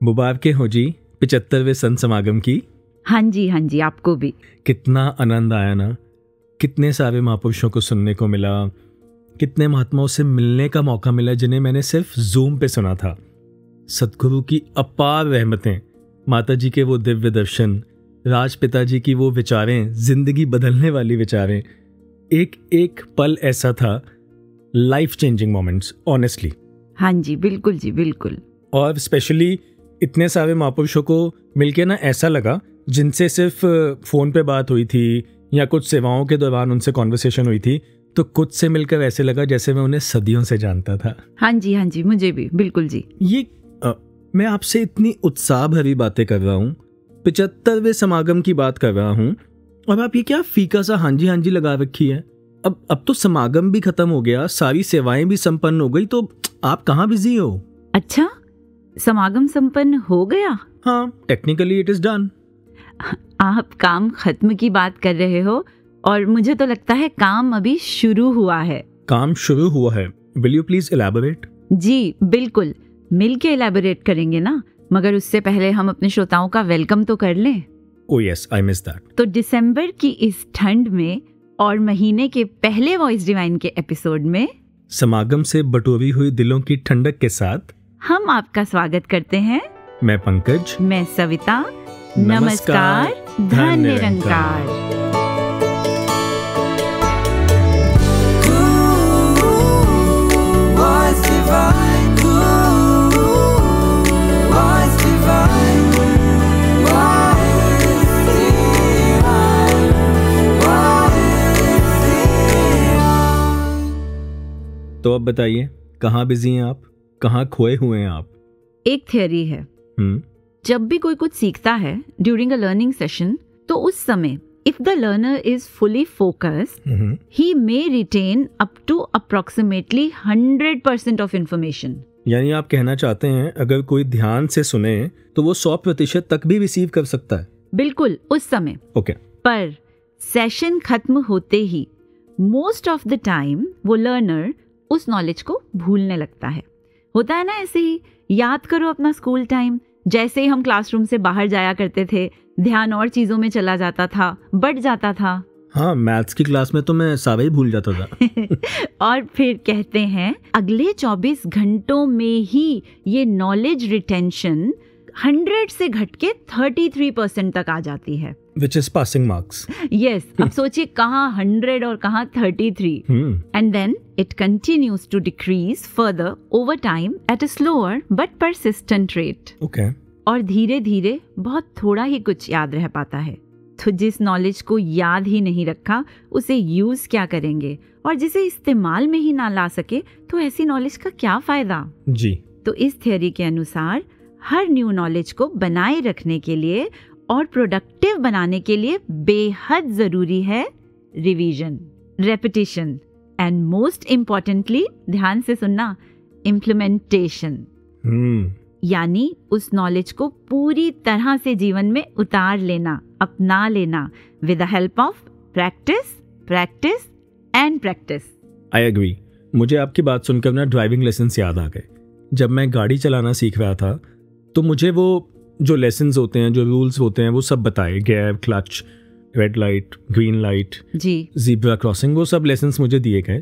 मुबारकें हो जी 75वें संत समागम की। हाँ जी, आपको भी। कितना आनंद आया ना, कितने सारे महापुरुषों को सुनने को मिला, कितने महात्माओं से मिलने का मौका मिला जिन्हें मैंने सिर्फ जूम पे सुना था। सदगुरु की अपार रहमतें, माता जी के वो दिव्य दर्शन, राजपिता जी की वो विचारें, जिंदगी बदलने वाली विचारें, एक एक पल ऐसा था, लाइफ चेंजिंग मोमेंट्स ऑनेस्टली। हाँ जी, बिल्कुल जी, बिल्कुल। और स्पेशली इतने सारे महापुरुषों को मिलके ना ऐसा लगा जिनसे सिर्फ फ़ोन पे बात हुई थी या कुछ सेवाओं के दौरान उनसे कॉन्वर्सेशन हुई थी, तो कुछ से मिलकर ऐसे लगा जैसे मैं उन्हें सदियों से जानता था। हाँ जी, मुझे भी, बिल्कुल जी। ये मैं आपसे इतनी उत्साह भरी बातें कर रहा हूँ, 75वें समागम की बात कर रहा हूँ, और आप ये क्या फीका सा हाँ जी लगा रखी है। अब तो समागम भी खत्म हो गया, सारी सेवाएं भी संपन्न हो गई, तो आप कहाँ बिजी हो? अच्छा, समागम संपन्न हो गया? हाँ, टेक्निकली इट इज डन। आप काम खत्म की बात कर रहे हो और मुझे तो लगता है काम अभी शुरू हुआ है। काम शुरू हुआ है? Will you please elaborate? जी बिल्कुल, मिलके एलैबोरेट करेंगे ना, मगर उससे पहले हम अपने श्रोताओं का वेलकम तो कर लें। Oh yes, I miss that. तो दिसंबर की इस ठंड में और महीने के पहले वॉइस डिवाइन के एपिसोड में समागम से बटोरी हुई दिलों की ठंडक के साथ हम आपका स्वागत करते हैं। मैं पंकज, मैं सविता। नमस्कार, धन निरंकार। तो अब बताइए, कहाँ बिजी हैं आप, कहाँ खोए हुए हैं आप? एक थियरी है, जब भी कोई कुछ सीखता है ड्यूरिंग अ लर्निंग सेशन, तो उस समय if the learner is fully focused, he may retain up to approximately 100% of information. यानी आप कहना चाहते हैं अगर कोई ध्यान से सुने तो वो 100% तक भी रिसीव कर सकता है? बिल्कुल, उस समय। ओके। पर सेशन खत्म होते ही मोस्ट ऑफ द टाइम वो लर्नर उस नॉलेज को भूलने लगता है। होता है ना ऐसे ही। याद करो अपना स्कूल टाइम, जैसे ही हम क्लासरूम से बाहर जाया करते थे, ध्यान और चीजों में चला जाता था, बढ़ जाता था। हाँ, मैथ्स की क्लास में तो मैं सारा ही भूल जाता था। और फिर कहते हैं अगले 24 घंटों में ही ये नॉलेज रिटेंशन 100 से घट के 33% तक आ जाती है, Which is passing marks. Yes, अब सोचिए कहाँ 100 और कहाँ 33. And then it continues to decrease further over time at a slower but persistent rate. Okay. और धीरे धीरे बहुत थोड़ा ही कुछ याद रह पाता है। तो जिस नॉलेज को याद ही नहीं रखा, उसे यूज क्या करेंगे? और जिसे इस्तेमाल में ही ना ला सके, तो ऐसी नॉलेज का क्या फायदा? जी। तो इस थ्योरी के अनुसार हर न्यू नॉलेज को बनाए रखने के लिए और प्रोडक्टिव बनाने के लिए बेहद जरूरी है revision, repetition and most importantly, ध्यान से सुनना, इम्प्लीमेंटेशन। यानी उस नॉलेज को पूरी तरह से जीवन में उतार लेना, अपना लेना, with the help of practice, practice and practice. I agree. मुझे आपकी बात सुनकर ना ड्राइविंग लेसन याद आ गए। जब मैं गाड़ी चलाना सीख रहा था तो मुझे वो जो लेसन्स होते हैं, जो रूल्स होते हैं, वो सब बताए, gear, clutch, red light, green light, zebra crossing, वो सब लेसन्स मुझे दिए गए।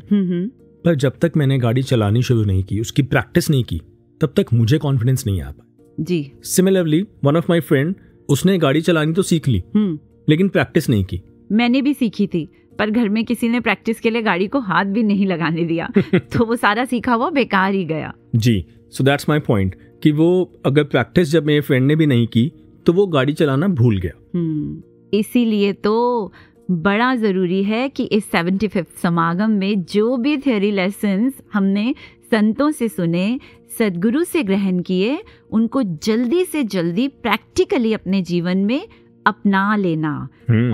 पर जब तक मैंने गाड़ी चलानी शुरू नहीं की, उसकी प्रैक्टिस नहीं की, तब तक मुझे कॉन्फिडेंस नहीं आ पाया। जी। Similarly one of my friend, उसने गाड़ी चलानी तो सीख ली, लेकिन प्रैक्टिस नहीं की। मैंने भी सीखी थी, पर घर में किसी ने प्रैक्टिस के लिए गाड़ी को हाथ भी नहीं लगाने दिया। तो वो सारा सीखा हुआ बेकार ही गया। जी, सो दैट्स माय पॉइंट कि वो अगर प्रैक्टिस जब मेरे फ्रेंड ने भी नहीं की तो वो गाड़ी चलाना भूल गया। इसीलिए तो बड़ा जरूरी है कि इस 75वें समागम में जो भी थ्योरी लेसन्स हमने संतों से सुने, सद्गुरु से ग्रहण किए, उनको जल्दी से जल्दी प्रैक्टिकली अपने जीवन में अपना लेना।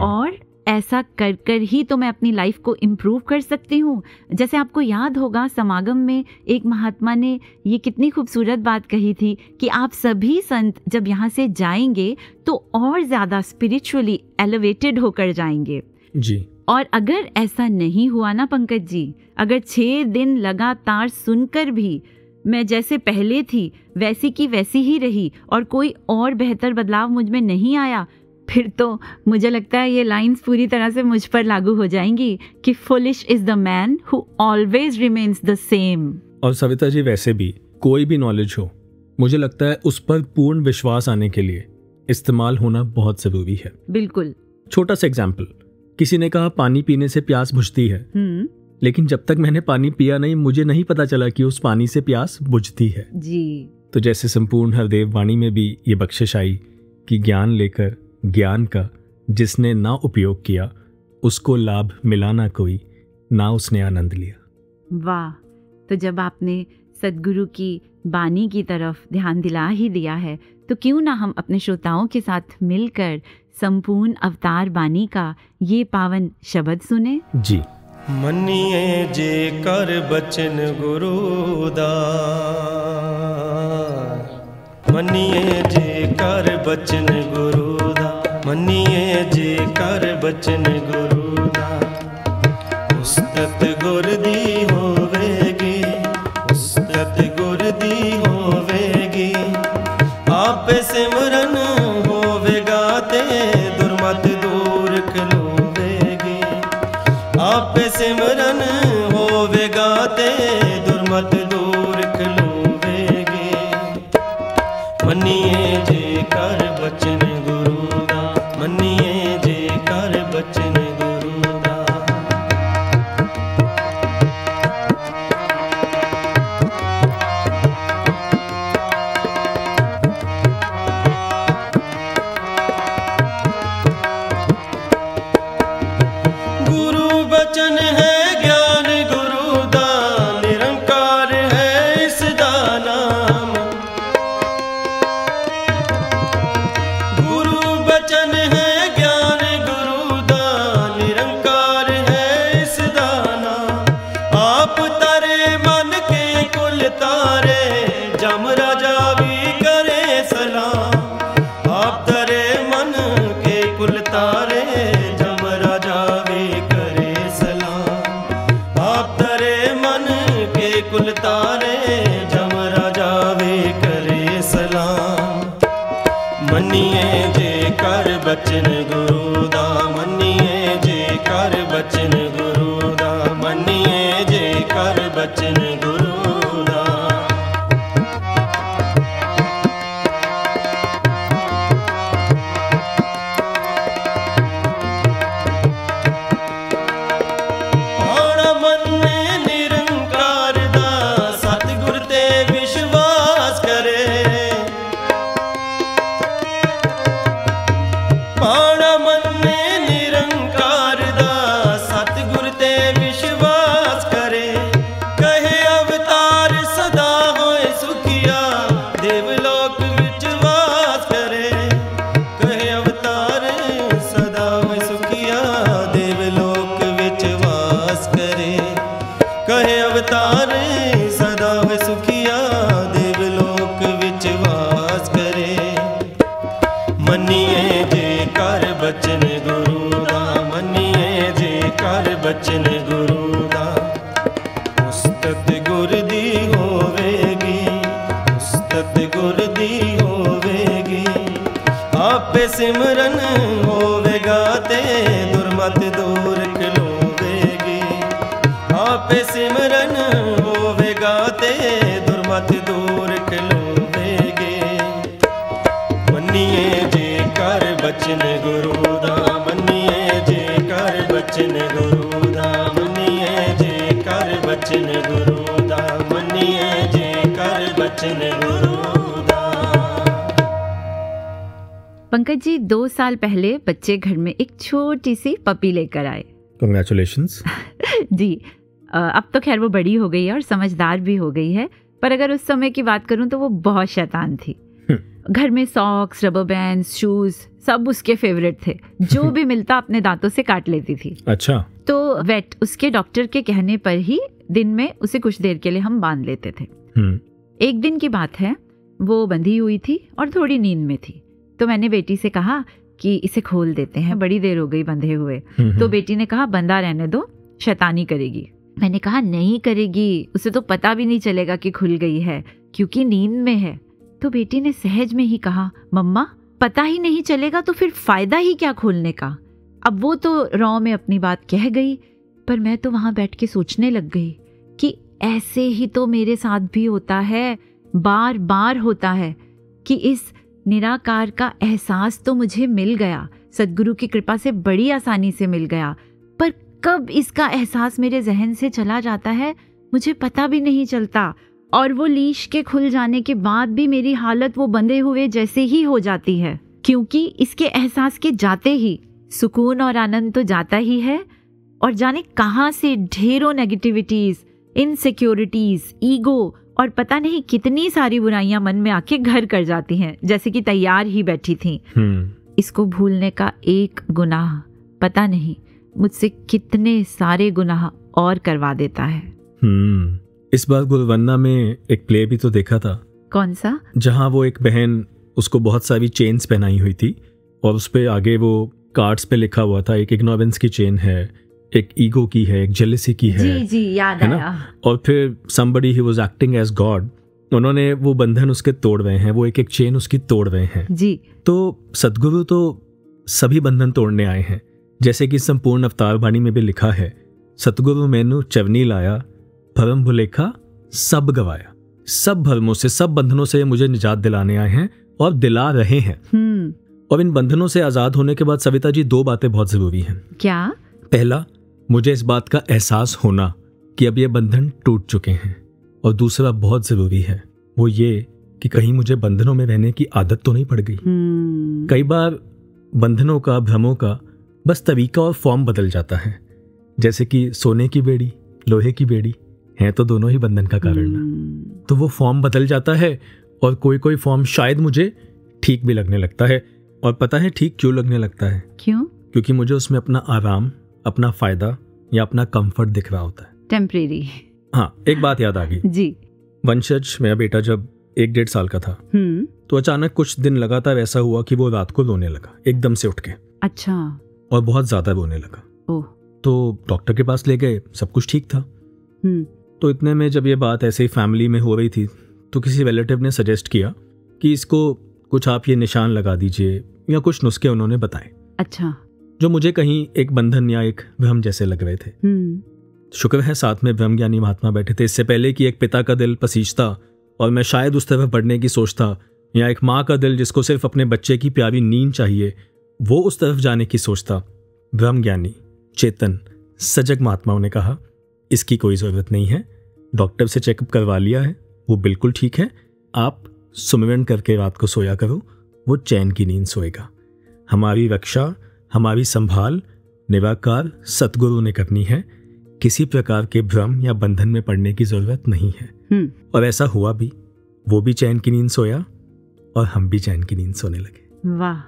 और ऐसा कर कर ही तो मैं अपनी लाइफ को इम्प्रूव कर सकती हूँ। जैसे आपको याद होगा, समागम में एक महात्मा ने ये कितनी खूबसूरत बात कही थी कि आप सभी संत जब यहाँ से जाएंगे तो और ज़्यादा स्पिरिचुअली एलिवेटेड होकर जाएंगे। जी। और अगर ऐसा नहीं हुआ ना पंकज जी, अगर 6 दिन लगातार सुनकर भी मैं जैसे पहले थी वैसी की वैसी ही रही और कोई और बेहतर बदलाव मुझ में नहीं आया, फिर तो मुझे लगता है ये लाइंस पूरी तरह से मुझ पर लागू हो जाएंगी कि foolish is the man who always remains the same. और सविता जी, वैसे भी कोई भी नॉलेज हो, मुझे लगता है उस पर पूर्ण विश्वास आने के लिए इस्तेमाल होना बहुत जरूरी है। बिल्कुल। छोटा सा एग्जाम्पल, किसी ने कहा पानी पीने से प्यास बुझती है, लेकिन जब तक मैंने पानी पिया नहीं, मुझे नहीं पता चला कि उस पानी से प्यास बुझती है जी। तो जैसे संपूर्ण हरदेव वाणी में भी ये बख्शिश आई कि ज्ञान लेकर ज्ञान का जिसने ना उपयोग किया, उसको लाभ मिला ना कोई, ना उसने आनंद लिया। वाह। तो जब आपने सद्गुरु की बानी की तरफ ध्यान दिला ही दिया है, तो क्यों ना हम अपने श्रोताओं के साथ मिलकर संपूर्ण अवतार बानी का ये पावन शब्द सुने। जी। मनिए जे कर बचन गुरु दा, मनिए जे कर बचन गुरु दा, मनिए जे कर बचन गुरु दा, उस्तत गुर दी होवेगी, उस्तत गुर दी होवेगी, आप सिमरन होवेगा ते दुर्मत दूर खलोवेगी, आप सिमरन होवेगा ते दुर्मत दूर खलोवेगी, मनिए जे कर बचन गुरु दा, मनिए जे कर बचन गुरु दा। गुरु बचन है ज्ञान गुरु दा, निरंकार है इसदा नाम, गुरु बचन है ज्ञान गुरु दा, निरंकार है इसदा नाम, आप तारे मन के कुल तारे, जम राजा भी करे सलाम, आप तारे मन के कुल तारे, जम राजा भी करे सलाम, आप तारे मन के कुल तारे, जम राजा भी करे सलाम, मनिए जे कर बचन गुरु दा, मनिए जे कर बचन गुरु दा, मनिए जे कर बचन गुरु दा। पाणा मन्ने निरंकार दा, सतगुर ते विश्वास करे, पाणा मन्ने निरंकार दा, सतगुर ते विश्वास करे, कहे अवतार सदा होए सुखिया, देवलोक विच वास करे, कहे अवतार सदा होए सुखिया, देवलोक विच वास करे, कहे अवतार सदा होए सुखिया, देवलोक विच वास करे, मनिए जे कर बचन गुरु दा, मनिए जे कर बचन गुरु दा, उस्तत गुर दी होवेगी, उस्तत गुर दी होवेगी, आपे सिमरन होवेगा ते दुर्मत दूर खलोवेगी, आपे सिमरन होवेगा ते दुर्मत दूर खलोवेगी, मनिए जे कर बचन गुरु दा, मनिए जे कर बचन गुरु दा, मनिए जे कर बचन गुरु दा, मनिए जे कर बचन गुरु दा। पंकज जी, 2 साल पहले बच्चे घर में एक छोटी सी पपी लेकर आए। कंग्रेचुलेशंस। जी। अब तो खैर वो बड़ी हो गई है और समझदार भी हो गई है, पर अगर उस समय की बात करूं तो वो बहुत शैतान थी। घर में सॉक्स, रबर बैंड्स, शूज सब उसके फेवरेट थे, जो भी मिलता अपने दांतों से काट लेती थी। अच्छा। तो वेट उसके डॉक्टर के कहने पर ही दिन में उसे कुछ देर के लिए हम बांध लेते थे। एक दिन की बात है, वो बंधी हुई थी और थोड़ी नींद में थी, तो मैंने बेटी से कहा कि इसे खोल देते हैं, बड़ी देर हो गई बंधे हुए। तो बेटी ने कहा बंधा रहने दो, शैतानी करेगी। मैंने कहा नहीं करेगी, उसे तो पता भी नहीं चलेगा कि खुल गई है क्योंकि नींद में है। तो बेटी ने सहज में ही कहा, मम्मा पता ही नहीं चलेगा तो फिर फायदा ही क्या खोलने का। अब वो तो रॉ में अपनी बात कह गई, पर मैं तो वहां बैठ के सोचने लग गई कि ऐसे ही तो मेरे साथ भी होता है, बार बार होता है कि इस निराकार का एहसास तो मुझे मिल गया, सद्गुरु की कृपा से बड़ी आसानी से मिल गया, पर कब इसका एहसास मेरे जहन से चला जाता है मुझे पता भी नहीं चलता। और वो लीश के खुल जाने के बाद भी मेरी हालत वो बंधे हुए जैसे ही हो जाती है, क्योंकि इसके एहसास के जाते ही सुकून और आनंद तो जाता ही है, और जाने कहाँ से ढेरों नेगेटिविटीज, इनसिक्योरिटीज, ईगो और पता नहीं कितनी सारी बुराइयां मन में आके घर कर जाती हैं, जैसे कि तैयार ही बैठी थी। इसको भूलने का एक गुनाह पता नहीं मुझसे कितने सारे गुनाह और करवा देता है। इस बार गुरुवन्ना में एक प्ले भी तो देखा था। कौन सा? जहाँ वो एक बहन, उसको बहुत सारी चेन्स पहनाई हुई थी और उस पे आगे वो कार्ड्स पे लिखा हुआ था, एक इग्नोरेंस की चेन है, एक ईगो की है, एक जेलसी की है। जी जी, याद आया। और फिर somebody he was acting as God, उन्होंने वो बंधन उसके तोड़ रहे हैं, वो एक एक चेन उसकी तोड़ रहे हैं जी। तो सद्गुरु तो सभी बंधन तोड़ने आए हैं, जैसे कि संपूर्ण अवतार वाणी में भी लिखा है, सतगुरु मैनू चवनी लाया, भरम भुलेखा सब गवाया। सब भरमों से, सब बंधनों से मुझे निजात दिलाने आए हैं और दिला रहे हैं। और इन बंधनों से आजाद होने के बाद सविता जी 2 बातें बहुत जरूरी हैं। क्या? पहला, मुझे इस बात का एहसास होना कि अब ये बंधन टूट चुके हैं, और दूसरा बहुत जरूरी है वो ये कि कहीं मुझे बंधनों में रहने की आदत तो नहीं पड़ गई। कई बार बंधनों का, भ्रमों का बस तरीका और फॉर्म बदल जाता है, जैसे कि सोने की बेड़ी, लोहे की बेड़ी है तो दोनों ही बंधन का कारण ना। तो वो फॉर्म बदल जाता है और कोई कोई फॉर्म शायद मुझे ठीक भी लगने लगता है। और पता है ठीक क्यों लगने लगता है? क्यों? क्योंकि मुझे उसमें अपना आराम, अपना फायदा या अपना कंफर्ट दिख रहा होता है। टेम्परेरी। हाँ, एक बात याद आ गई जी। वंशज, मेरा बेटा जब 1-1.5 साल का था तो अचानक कुछ दिन लगातार ऐसा हुआ कि वो रात को रोने लगा एकदम से उठ के। अच्छा। और बहुत ज्यादा रोने लगा। ओह। तो डॉक्टर के पास ले गए, सब कुछ ठीक था। तो इतने में जब ये बात ऐसे ही फैमिली में हो रही थी तो किसी रिलेटिव ने सजेस्ट किया कि इसको कुछ आप ये निशान लगा दीजिए, या कुछ नुस्खे उन्होंने बताए। अच्छा। जो मुझे कहीं एक बंधन या एक भ्रम जैसे लग रहे थे। शुक्र है साथ में ब्रह्म ज्ञानी महात्मा बैठे थे, इससे पहले कि एक पिता का दिल पसीजता और मैं शायद उस तरफ बढ़ने की सोचता, या एक माँ का दिल जिसको सिर्फ अपने बच्चे की प्यारी नींद चाहिए वो उस तरफ जाने की सोचता, ब्रह्म ज्ञानी, चेतन, सजग महात्माओं ने कहा इसकी कोई ज़रूरत नहीं है, डॉक्टर से चेकअप करवा लिया है, वो बिल्कुल ठीक है, आप सुमिरन करके रात को सोया करो, वो चैन की नींद सोएगा। हमारी रक्षा, हमारी संभाल निराकार सतगुरु ने करनी है, किसी प्रकार के भ्रम या बंधन में पड़ने की जरूरत नहीं है। और ऐसा हुआ भी, वो भी चैन की नींद सोया और हम भी चैन की नींद सोने लगे। वाह।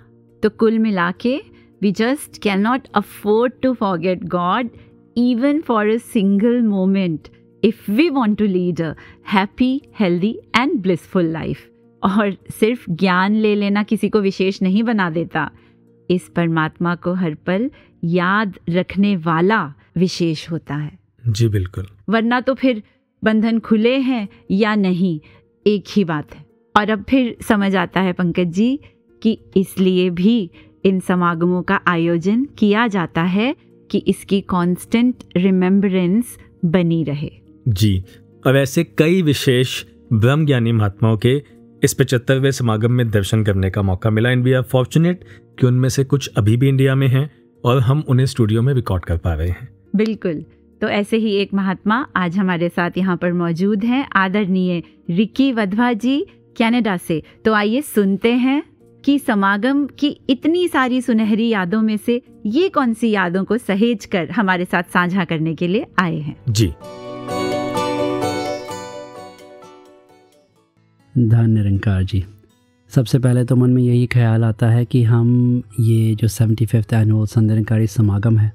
तो कुल मिला के we just cannot afford to forget God even for a single moment if we want to lead a happy, healthy and blissful life. और सिर्फ ज्ञान ले लेना किसी को विशेष नहीं बना देता, इस परमात्मा को हर पल याद रखने वाला विशेष होता है। जी बिल्कुल। वरना तो फिर बंधन खुले हैं या नहीं, एक ही बात है। और अब फिर समझ आता है पंकज जी कि इसलिए भी इन समागमों का आयोजन किया जाता है कि इसकी कांस्टेंट रिमेम्बरेंस बनी रहे। जी, और ऐसे कई विशेष ब्रह्म ज्ञानी महात्माओं के इस 75वें समागम में दर्शन करने का मौका मिला। एंड वी आर फॉर्चुनेट कि उनमें से कुछ अभी भी इंडिया में हैं और हम उन्हें स्टूडियो में रिकॉर्ड कर पा रहे हैं। बिल्कुल। तो ऐसे ही एक महात्मा आज हमारे साथ यहाँ पर मौजूद हैं, आदरणीय रिकी वधवा जी कनाडा से। तो आइए सुनते हैं कि समागम की इतनी सारी सुनहरी यादों में से ये कौन सी यादों को सहेज कर हमारे साथ साझा करने के लिए आए हैं। जी। धन निरंकार जी, सबसे पहले तो मन में यही ख्याल आता है कि हम ये जो 75th एनुअल संत निरंकारी समागम है,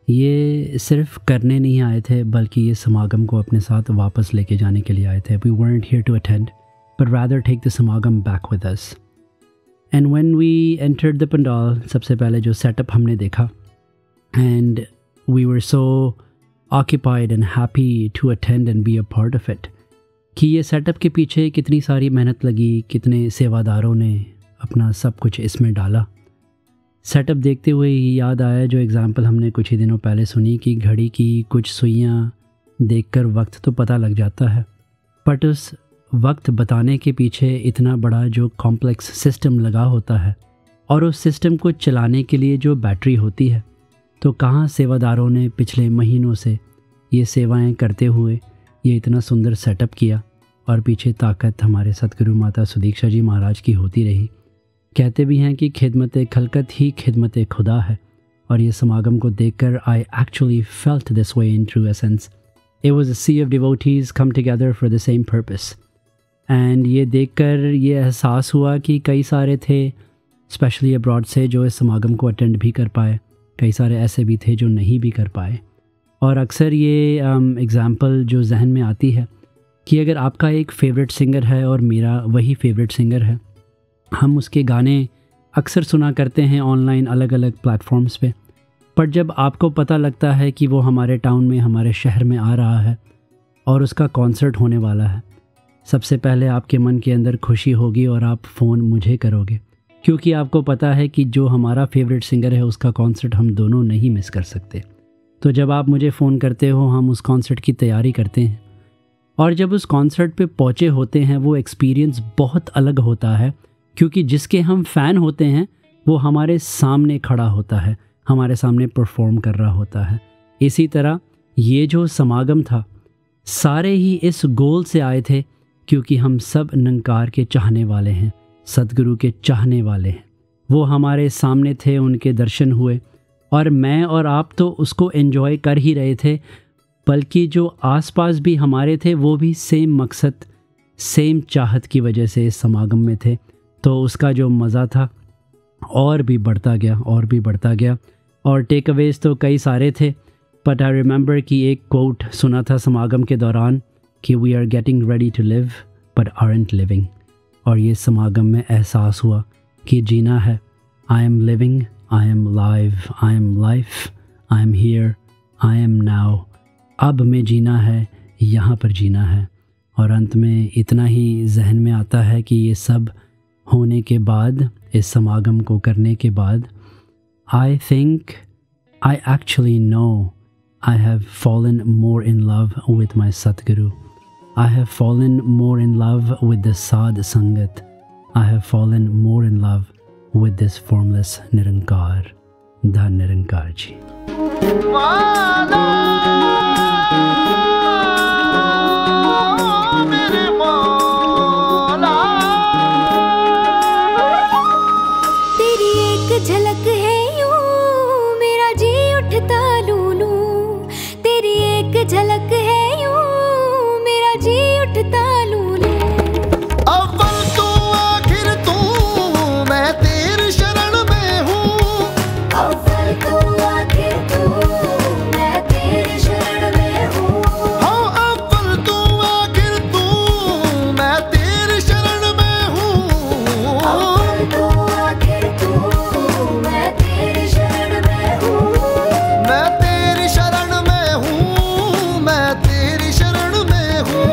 ये सिर्फ करने नहीं आए थे, बल्कि ये समागम को अपने साथ वापस लेके जाने के लिए आए थे। We weren't here to attend, but rather take the समागम back with us. And when we entered the pandal, सबसे पहले जो सेटअप हमने देखा, and we were so occupied and happy to attend and be a part of it. कि ये setup के पीछे कितनी सारी मेहनत लगी, कितने सेवादारों ने अपना सब कुछ इसमें डाला। सेटअप देखते हुए ही याद आया जो एग्ज़ाम्पल हमने कुछ ही दिनों पहले सुनी कि घड़ी की कुछ सुइयाँ देखकर वक्त तो पता लग जाता है, बट उस वक्त बताने के पीछे इतना बड़ा जो कॉम्प्लेक्स सिस्टम लगा होता है और उस सिस्टम को चलाने के लिए जो बैटरी होती है, तो कहाँ सेवादारों ने पिछले महीनों से ये सेवाएं करते हुए ये इतना सुंदर सेटअप किया और पीछे ताकत हमारे सतगुरु माता सुदीक्षा जी महाराज की होती रही। कहते भी हैं कि खिदमत खलकत ही खिदमत खुदा है, और ये समागम को देखकर I actually felt this way in true essence. It was a sea of devotees come together for the same purpose. And ये देखकर ये एहसास हुआ कि कई सारे थे स्पेशली अब्रॉड से जो इस समागम को अटेंड भी कर पाए, कई सारे ऐसे भी थे जो नहीं भी कर पाए। और अक्सर ये एग्ज़ाम्पल जो जहन में आती है कि अगर आपका एक फ़ेवरेट सिंगर है और मेरा वही फेवरेट सिंगर है, हम उसके गाने अक्सर सुना करते हैं ऑनलाइन अलग अलग प्लेटफॉर्म्स पे, पर जब आपको पता लगता है कि वो हमारे टाउन में, हमारे शहर में आ रहा है और उसका कॉन्सर्ट होने वाला है, सबसे पहले आपके मन के अंदर खुशी होगी और आप फ़ोन मुझे करोगे, क्योंकि आपको पता है कि जो हमारा फेवरेट सिंगर है उसका कॉन्सर्ट हम दोनों नहीं मिस कर सकते। तो जब आप मुझे फ़ोन करते हो, हम उस कॉन्सर्ट की तैयारी करते हैं, और जब उस कॉन्सर्ट पे पहुँचे होते हैं वो एक्सपीरियंस बहुत अलग होता है, क्योंकि जिसके हम फ़ैन होते हैं वो हमारे सामने खड़ा होता है, हमारे सामने परफॉर्म कर रहा होता है। इसी तरह ये जो समागम था सारे ही इस गोल से आए थे, क्योंकि हम सब निरंकार के चाहने वाले हैं, सतगुरु के चाहने वाले हैं। वो हमारे सामने थे, उनके दर्शन हुए, और मैं और आप तो उसको एंजॉय कर ही रहे थे, बल्कि जो आसपास भी हमारे थे वो भी सेम मकसद, सेम चाहत की वजह से इस समागम में थे। तो उसका जो मज़ा था और भी बढ़ता गया और भी बढ़ता गया। और टेक अवेज तो कई सारे थे, बट आई रिमेंबर कि एक कोट सुना था समागम के दौरान कि we are getting ready to live but aren't living. और ये समागम में एहसास हुआ कि जीना है। I am living, I am live, I am life, I am here, I am now. अब में जीना है, यहाँ पर जीना है। और अंत में इतना ही जहन में आता है कि ये सब होने के बाद, इस समागम को करने के बाद, I think I actually know I have fallen more in love with my Satguru. I have fallen more in love with the Sad Sangat. I have fallen more in love with this formless Nirankar, Dhan Nirankar ji. तेरी एक झलक है यूं मेरा जी उठता लूलू, तेरी एक झलक है जी उठता लूलू। अव्वल तू आखिर तू, मैं तेरी शरण में हूँ। अव्वल तू आखिर तू, मैं तेरी शरण में हूँ। हाँ, अव्वल तू आखिर तू, मैं तेरी शरण में हूँ। अव्वल तू आखिर तू, मैं तेरी शरण में हूँ। मैं तेरी शरण में हूँ, मैं तेरी शरण में हूँ।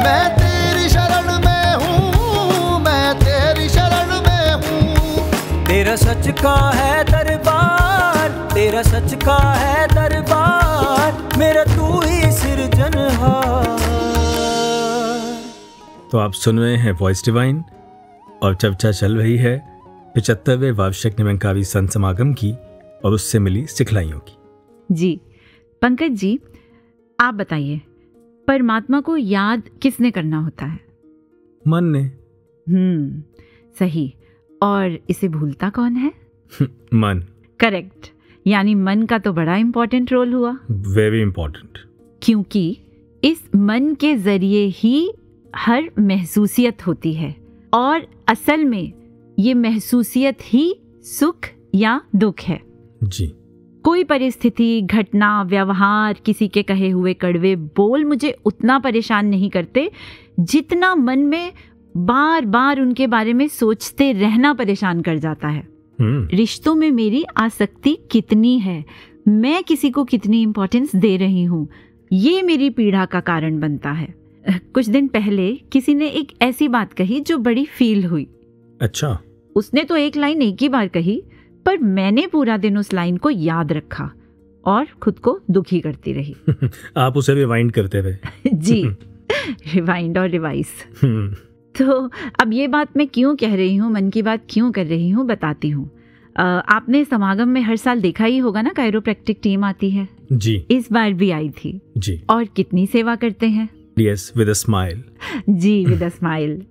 मैं तेरी शरण में हूँ, मैं तेरी शरण में हूँ। तेरा सच का है दरबार, तेरा सच का है दरबार, मेरा तू ही सिरजनहार। तो आप सुन रहे हैं वॉइस डिवाइन, और चर्चा चल रही है 75वें वार्षिक निरंकारी संत समागम की और उससे मिली सिखलाइयों की। जी पंकज जी, आप बताइए, परमात्मा को याद किसने करना होता है? मन ने। सही। और इसे भूलता कौन है? मन। करेक्ट। यानी मन का तो बड़ा इम्पोर्टेंट रोल हुआ। Very important. क्योंकि इस मन के जरिए ही हर महसूसियत होती है, और असल में ये महसूसियत ही सुख या दुख है। जी। कोई परिस्थिति, घटना, व्यवहार, किसी के कहे हुए कड़वे बोल मुझे उतना परेशान नहीं करते जितना मन में बार बार उनके बारे में सोचते रहना परेशान कर जाता है। रिश्तों में मेरी आसक्ति कितनी है, मैं किसी को कितनी इम्पोर्टेंस दे रही हूँ, ये मेरी पीड़ा का कारण बनता है। कुछ दिन पहले किसी ने एक ऐसी बात कही जो बड़ी फील हुई। अच्छा। उसने तो एक लाइन एक ही बार कही, पर मैंने पूरा दिन उस लाइन को याद रखा और खुद को दुखी करती रही। आप उसे रिवाइंड करते रहे। जी, रिवाइंड और रिवाइज। तो अब ये बात मैं क्यों कह रही हूँ, मन की बात क्यों कर रही हूँ, बताती हूँ। आपने समागम में हर साल देखा ही होगा ना, कायरोप्रैक्टिक टीम आती है। जी। इस बार भी आई थी। जी। और कितनी सेवा करते हैं। Yes, with a smile. जी, विद अ स्माइल।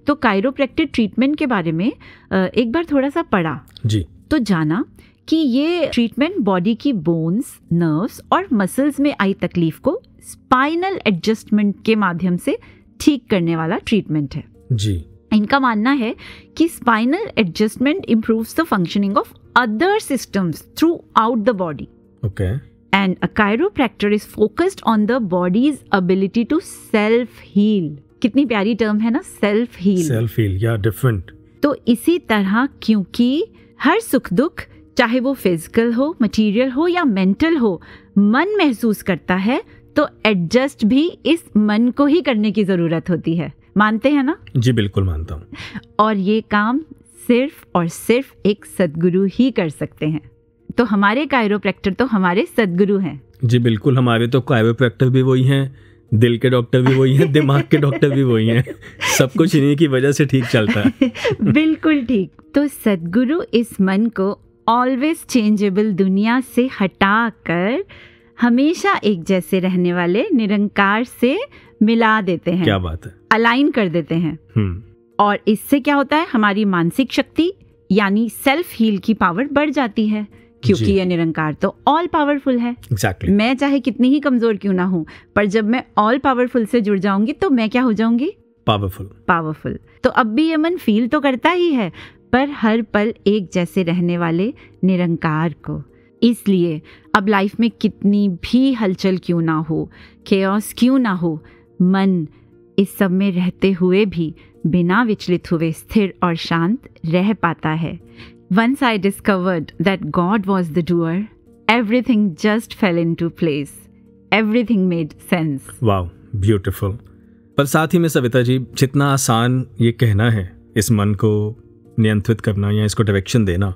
तो कायरोप्रैक्टिक ट्रीटमेंट के बारे में एक बार थोड़ा सा पढ़ा। जी। तो जाना कि ये ट्रीटमेंट बॉडी की बोन्स, नर्व्स और मसल्स में आई तकलीफ को स्पाइनल एडजस्टमेंट के माध्यम से ठीक करने वाला ट्रीटमेंट है। जी। इनका मानना है कि spinal adjustment improves the functioning of other systems throughout the body. Okay. And a chiropractor is focused on the body's ability to self heal. कितनी प्यारी टर्म है ना, सेल्फ हील। सेल्फ हील, या डिफरेंट। तो इसी तरह, क्योंकि हर सुख दुख, चाहे वो फिजिकल हो, मटेरियल हो या मेंटल हो, मन महसूस करता है, तो एडजस्ट भी इस मन को ही करने की जरूरत होती है। मानते हैं ना? जी बिल्कुल मानता हूँ। और ये काम सिर्फ और सिर्फ एक सद्गुरु ही कर सकते हैं। तो हमारे कायरोप्रैक्टर तो हमारे सद्गुरु हैं। जी बिल्कुल, हमारे तो कायरोप्रैक्टर भी वही हैं, दिल के डॉक्टर भी वही हैं, दिमाग के डॉक्टर भी वही हैं। सब कुछ इन्हीं की वजह से ठीक चलता है। बिल्कुल ठीक। तो सद्गुरु इस मन को ऑलवेज चेंजेबल दुनिया से हटाकर हमेशा एक जैसे रहने वाले निरंकार से मिला देते हैं। क्या बात है। अलाइन कर देते हैं। और इससे क्या होता है, हमारी मानसिक शक्ति यानी सेल्फ हील की पावर बढ़ जाती है, क्योंकि ये निरंकार तो ऑल पावरफुल है। Exactly. मैं चाहे कितनी ही कमजोर क्यों ना हूं, पर जब मैं ऑल पावरफुल से जुड़ जाऊंगी तो मैं क्या हो जाऊंगी? पावरफुल। तो अब भी ये मन फील तो करता ही है, पर हर पल एक जैसे रहने वाले निरंकार को। इसलिए अब लाइफ में कितनी भी हलचल क्यों ना हो, केओस क्यों ना हो, मन इस सब में रहते हुए भी बिना विचलित हुए स्थिर और शांत रह पाता है। Once I discovered that God was the doer, everything just fell into place. Everything made sense. Wow, beautiful. पर साथ ही में सविता जी, जितना आसान ये कहना है इस मन को नियंत्रित करना या इसको डायरेक्शन देना,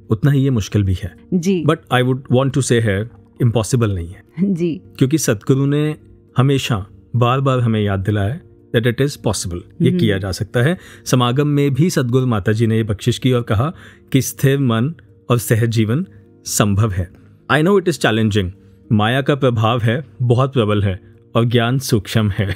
उतना ही ये मुश्किल भी है जी। But I would want to say है इम्पॉसिबल नहीं है जी, क्योंकि सतगुरु ने हमेशा बार बार हमें याद दिलाया दैट इट इज पॉसिबल, ये किया जा सकता है। समागम में भी सदगुरु माता जी ने ये बख्शिश की और कहा कि स्थिर मन और सहज जीवन संभव है। I know it is challenging, माया का प्रभाव है, बहुत प्रबल है और ज्ञान सूक्ष्म है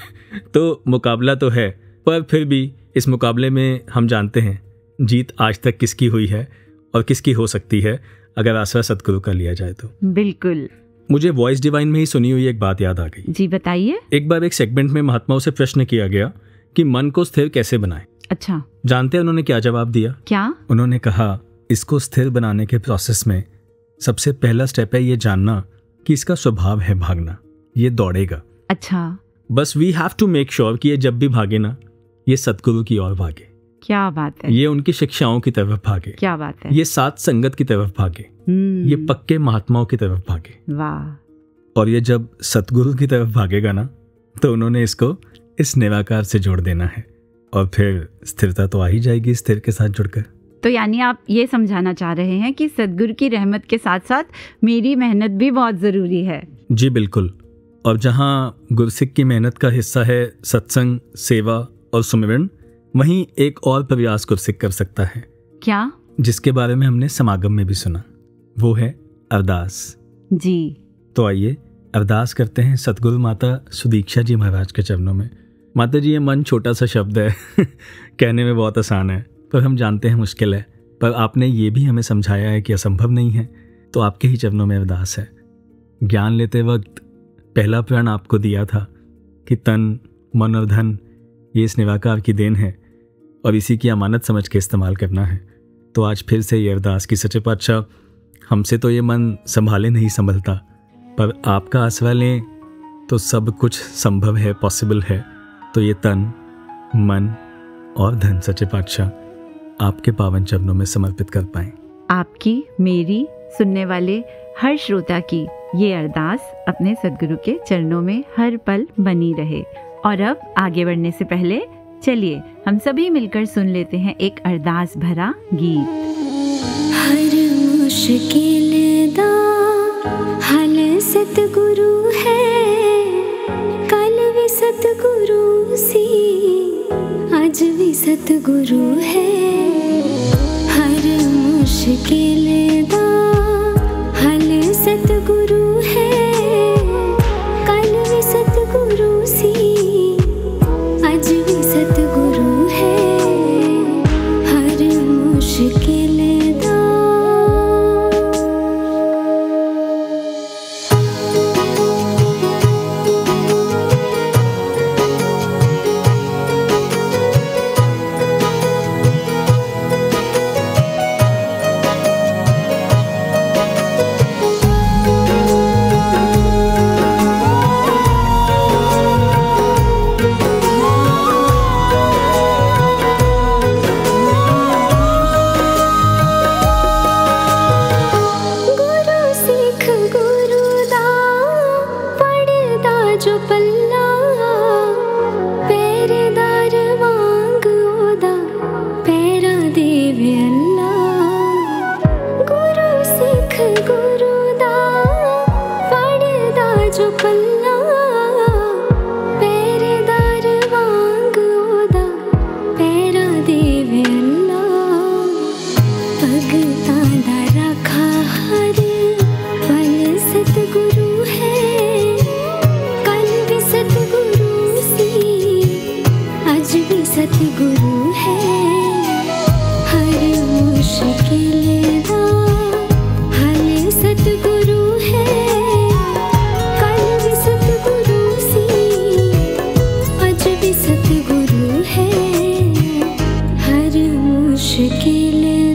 तो मुकाबला तो है, पर फिर भी इस मुकाबले में हम जानते हैं जीत आज तक किसकी हुई है और किसकी हो सकती है अगर आसरा सतगुरु का लिया जाए तो। बिल्कुल। मुझे वॉइस डिवाइन में ही सुनी हुई एक बात याद आ गई। जी बताइए। एक बार एक सेगमेंट में महात्माओं से प्रश्न किया गया कि मन को स्थिर कैसे बनाएं। अच्छा, जानते हैं उन्होंने क्या जवाब दिया? क्या? उन्होंने कहा इसको स्थिर बनाने के प्रोसेस में सबसे पहला स्टेप है ये जानना कि इसका स्वभाव है भागना, ये दौड़ेगा। अच्छा, बस we have to make sure कि ये जब भी भागे ना, ये सतगुरु की ओर भागे। क्या बात है। ये उनकी शिक्षाओं की तरफ भागे। क्या बात है। ये साथ संगत की तरफ भागे। ये पक्के महात्माओं की तरफ भागे। वाह। और ये जब सतगुरु की तरफ भागेगा ना, तो उन्होंने इसको इस निराकार से जोड़ देना है और फिर स्थिरता तो आ ही जाएगी स्थिर के साथ जुड़कर। तो यानी आप ये समझाना चाह रहे हैं कि सतगुरु की रहमत के साथ साथ मेरी मेहनत भी बहुत जरूरी है। जी बिल्कुल। और जहाँ गुरसिक की मेहनत का हिस्सा है सत्संग, सेवा और सुमिरन, वहीं एक और प्रयास गुरसिक कर सकता है। क्या? जिसके बारे में हमने समागम में भी सुना, वो है अरदास। जी। तो आइए अरदास करते हैं सतगुरु माता सुदीक्षा जी महाराज के चरणों में। माता जी, ये मन छोटा सा शब्द है कहने में बहुत आसान है, पर हम जानते हैं मुश्किल है, पर आपने ये भी हमें समझाया है कि असंभव नहीं है, तो आपके ही चरणों में अरदास है। ज्ञान लेते वक्त पहला प्रण आपको दिया था कि तन, मन और धन ये इस निराकार की देन है और इसी की अमानत समझ के इस्तेमाल करना है। तो आज फिर से ये अरदास की सच्चे पातशाह, हमसे तो ये मन संभाले नहीं संभलता, पर आपका आसरा लें तो सब कुछ संभव है, पॉसिबल है। तो ये तन, मन और धन सच्चे पातशाह आपके पावन चरणों में समर्पित कर पाएं। आपकी, मेरी, सुनने वाले हर श्रोता की ये अरदास अपने सद्गुरु के चरणों में हर पल बनी रहे। और अब आगे बढ़ने से पहले चलिए हम सभी मिलकर सुन लेते हैं एक अरदास भरा गीत। हर मुश्किल दा हल सतगुरु है, कल भी सतगुरु सी आज भी सतगुरु है। हर मुश्किल दा हल सतगुरु है, कल भी सतगुरु सी आज भी सतगुरु है। हर मुश्किल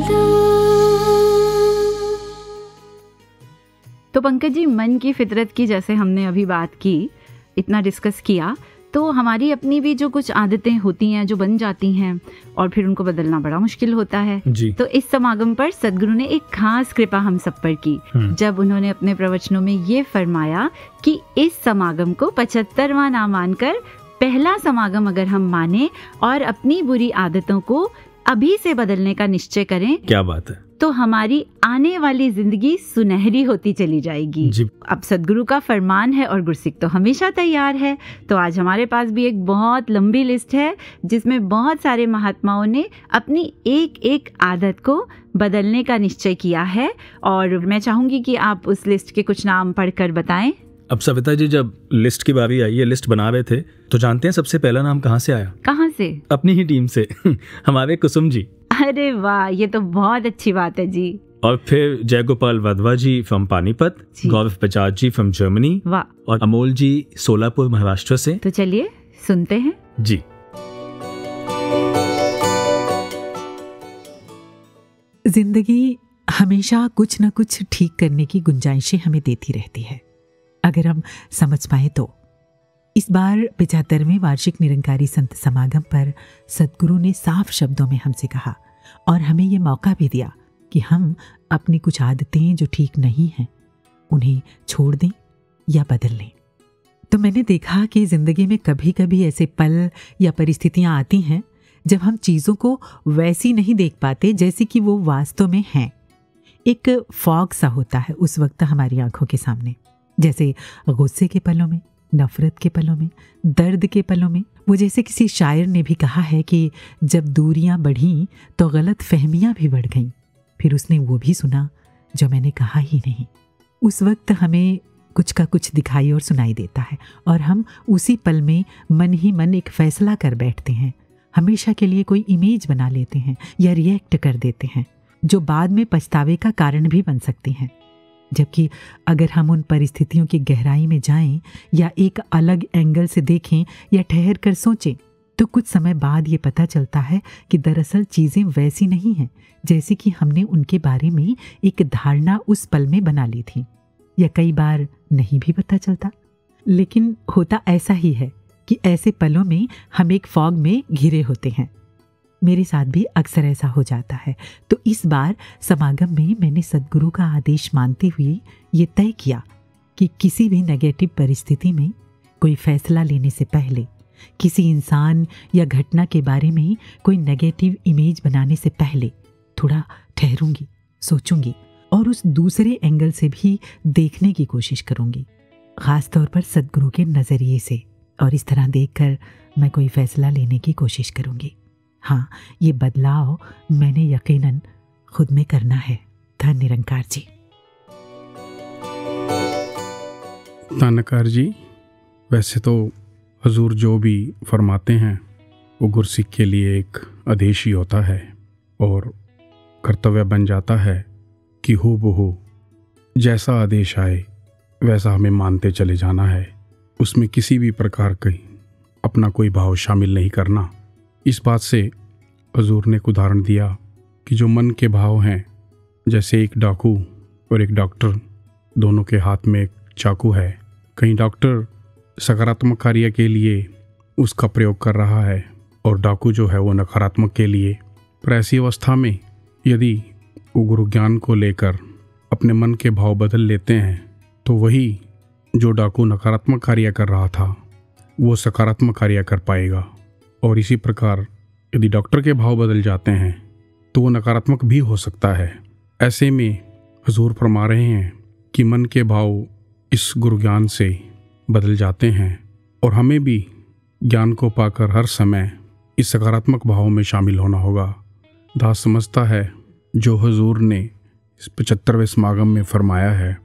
दा तो पंकज जी, मन की फितरत की जैसे हमने अभी बात की, इतना डिस्कस किया, तो हमारी अपनी भी जो कुछ आदतें होती हैं जो बन जाती हैं और फिर उनको बदलना बड़ा मुश्किल होता है जी। तो इस समागम पर सद्गुरु ने एक खास कृपा हम सब पर की जब उन्होंने अपने प्रवचनों में ये फरमाया कि इस समागम को 75वां ना मानकर पहला समागम अगर हम माने और अपनी बुरी आदतों को अभी से बदलने का निश्चय करें, क्या बात है, तो हमारी आने वाली जिंदगी सुनहरी होती चली जाएगी जी। अब सद्गुरु का फरमान है और गुरसिक तो हमेशा तैयार है। तो आज हमारे पास भी एक बहुत लंबी लिस्ट है जिसमें बहुत सारे महात्माओं ने अपनी एक एक आदत को बदलने का निश्चय किया है और मैं चाहूंगी कि आप उस लिस्ट के कुछ नाम पढ़कर बताएं। अब सविता जी, जब लिस्ट की बारी आई, ये लिस्ट बना रहे थे, तो जानते हैं सबसे पहला नाम कहाँ से आया? कहाँ से? अपनी ही टीम से हमारे कुसुम जी। अरे वाह, ये तो बहुत अच्छी बात है जी। और फिर Jaigopal Wadhwa ji from Panipat, Gaurav Bajaj ji from Germany, वाह, और अमोल जी सोलापुर महाराष्ट्र से। तो चलिए सुनते हैं जी। जिंदगी हमेशा कुछ न कुछ ठीक करने की गुंजाइशें हमें देती रहती है, अगर हम समझ पाए तो। इस बार 75वें वार्षिक निरंकारी संत समागम पर सद्गुरु ने साफ शब्दों में हमसे कहा और हमें ये मौका भी दिया कि हम अपनी कुछ आदतें जो ठीक नहीं हैं उन्हें छोड़ दें या बदल लें। तो मैंने देखा कि ज़िंदगी में कभी कभी ऐसे पल या परिस्थितियां आती हैं जब हम चीज़ों को वैसी नहीं देख पाते जैसी कि वो वास्तव में हैं। एक फॉग सा होता है उस वक्त हमारी आंखों के सामने, जैसे गुस्से के पलों में, नफरत के पलों में, दर्द के पलों में। वो जैसे किसी शायर ने भी कहा है कि जब दूरियां बढ़ीं तो गलत फहमियां भी बढ़ गईं, फिर उसने वो भी सुना जो मैंने कहा ही नहीं। उस वक्त हमें कुछ का कुछ दिखाई और सुनाई देता है और हम उसी पल में मन ही मन एक फैसला कर बैठते हैं, हमेशा के लिए कोई इमेज बना लेते हैं या रिएक्ट कर देते हैं जो बाद में पछतावे का कारण भी बन सकती हैं। जबकि अगर हम उन परिस्थितियों की गहराई में जाएं या एक अलग एंगल से देखें या ठहर कर सोचें तो कुछ समय बाद ये पता चलता है कि दरअसल चीज़ें वैसी नहीं हैं जैसे कि हमने उनके बारे में एक धारणा उस पल में बना ली थी, या कई बार नहीं भी पता चलता। लेकिन होता ऐसा ही है कि ऐसे पलों में हम एक फॉग में घिरे होते हैं। मेरे साथ भी अक्सर ऐसा हो जाता है। तो इस बार समागम में मैंने सद्गुरु का आदेश मानते हुए ये तय किया कि किसी भी नेगेटिव परिस्थिति में कोई फैसला लेने से पहले, किसी इंसान या घटना के बारे में कोई नेगेटिव इमेज बनाने से पहले थोड़ा ठहरूंगी, सोचूंगी और उस दूसरे एंगल से भी देखने की कोशिश करूंगी, ख़ास तौर पर सद्गुरु के नज़रिए से। और इस तरह देखकर मैं कोई फैसला लेने की कोशिश करूंगी। हाँ, ये बदलाव मैंने यकीनन खुद में करना है। धन निरंकार जी। तानकार जी, वैसे तो हजूर जो भी फरमाते हैं वो गुरसिख के लिए एक आदेश ही होता है और कर्तव्य बन जाता है कि हूबहू जैसा आदेश आए वैसा हमें मानते चले जाना है। उसमें किसी भी प्रकार की अपना कोई भाव शामिल नहीं करना। इस बात से हजूर ने एक उदाहरण दिया कि जो मन के भाव हैं, जैसे एक डाकू और एक डॉक्टर, दोनों के हाथ में एक चाकू है। कहीं डॉक्टर सकारात्मक कार्य के लिए उसका प्रयोग कर रहा है और डाकू जो है वो नकारात्मक के लिए। पर ऐसी अवस्था में यदि वो गुरु ज्ञान को लेकर अपने मन के भाव बदल लेते हैं तो वही जो डाकू नकारात्मक कार्य कर रहा था वो सकारात्मक कार्य कर पाएगा। और इसी प्रकार यदि डॉक्टर के भाव बदल जाते हैं तो वो नकारात्मक भी हो सकता है। ऐसे में हुजूर फरमा रहे हैं कि मन के भाव इस गुरु ज्ञान से बदल जाते हैं और हमें भी ज्ञान को पाकर हर समय इस सकारात्मक भाव में शामिल होना होगा। दास समझता है जो हुजूर ने इस 75वें समागम में फरमाया है,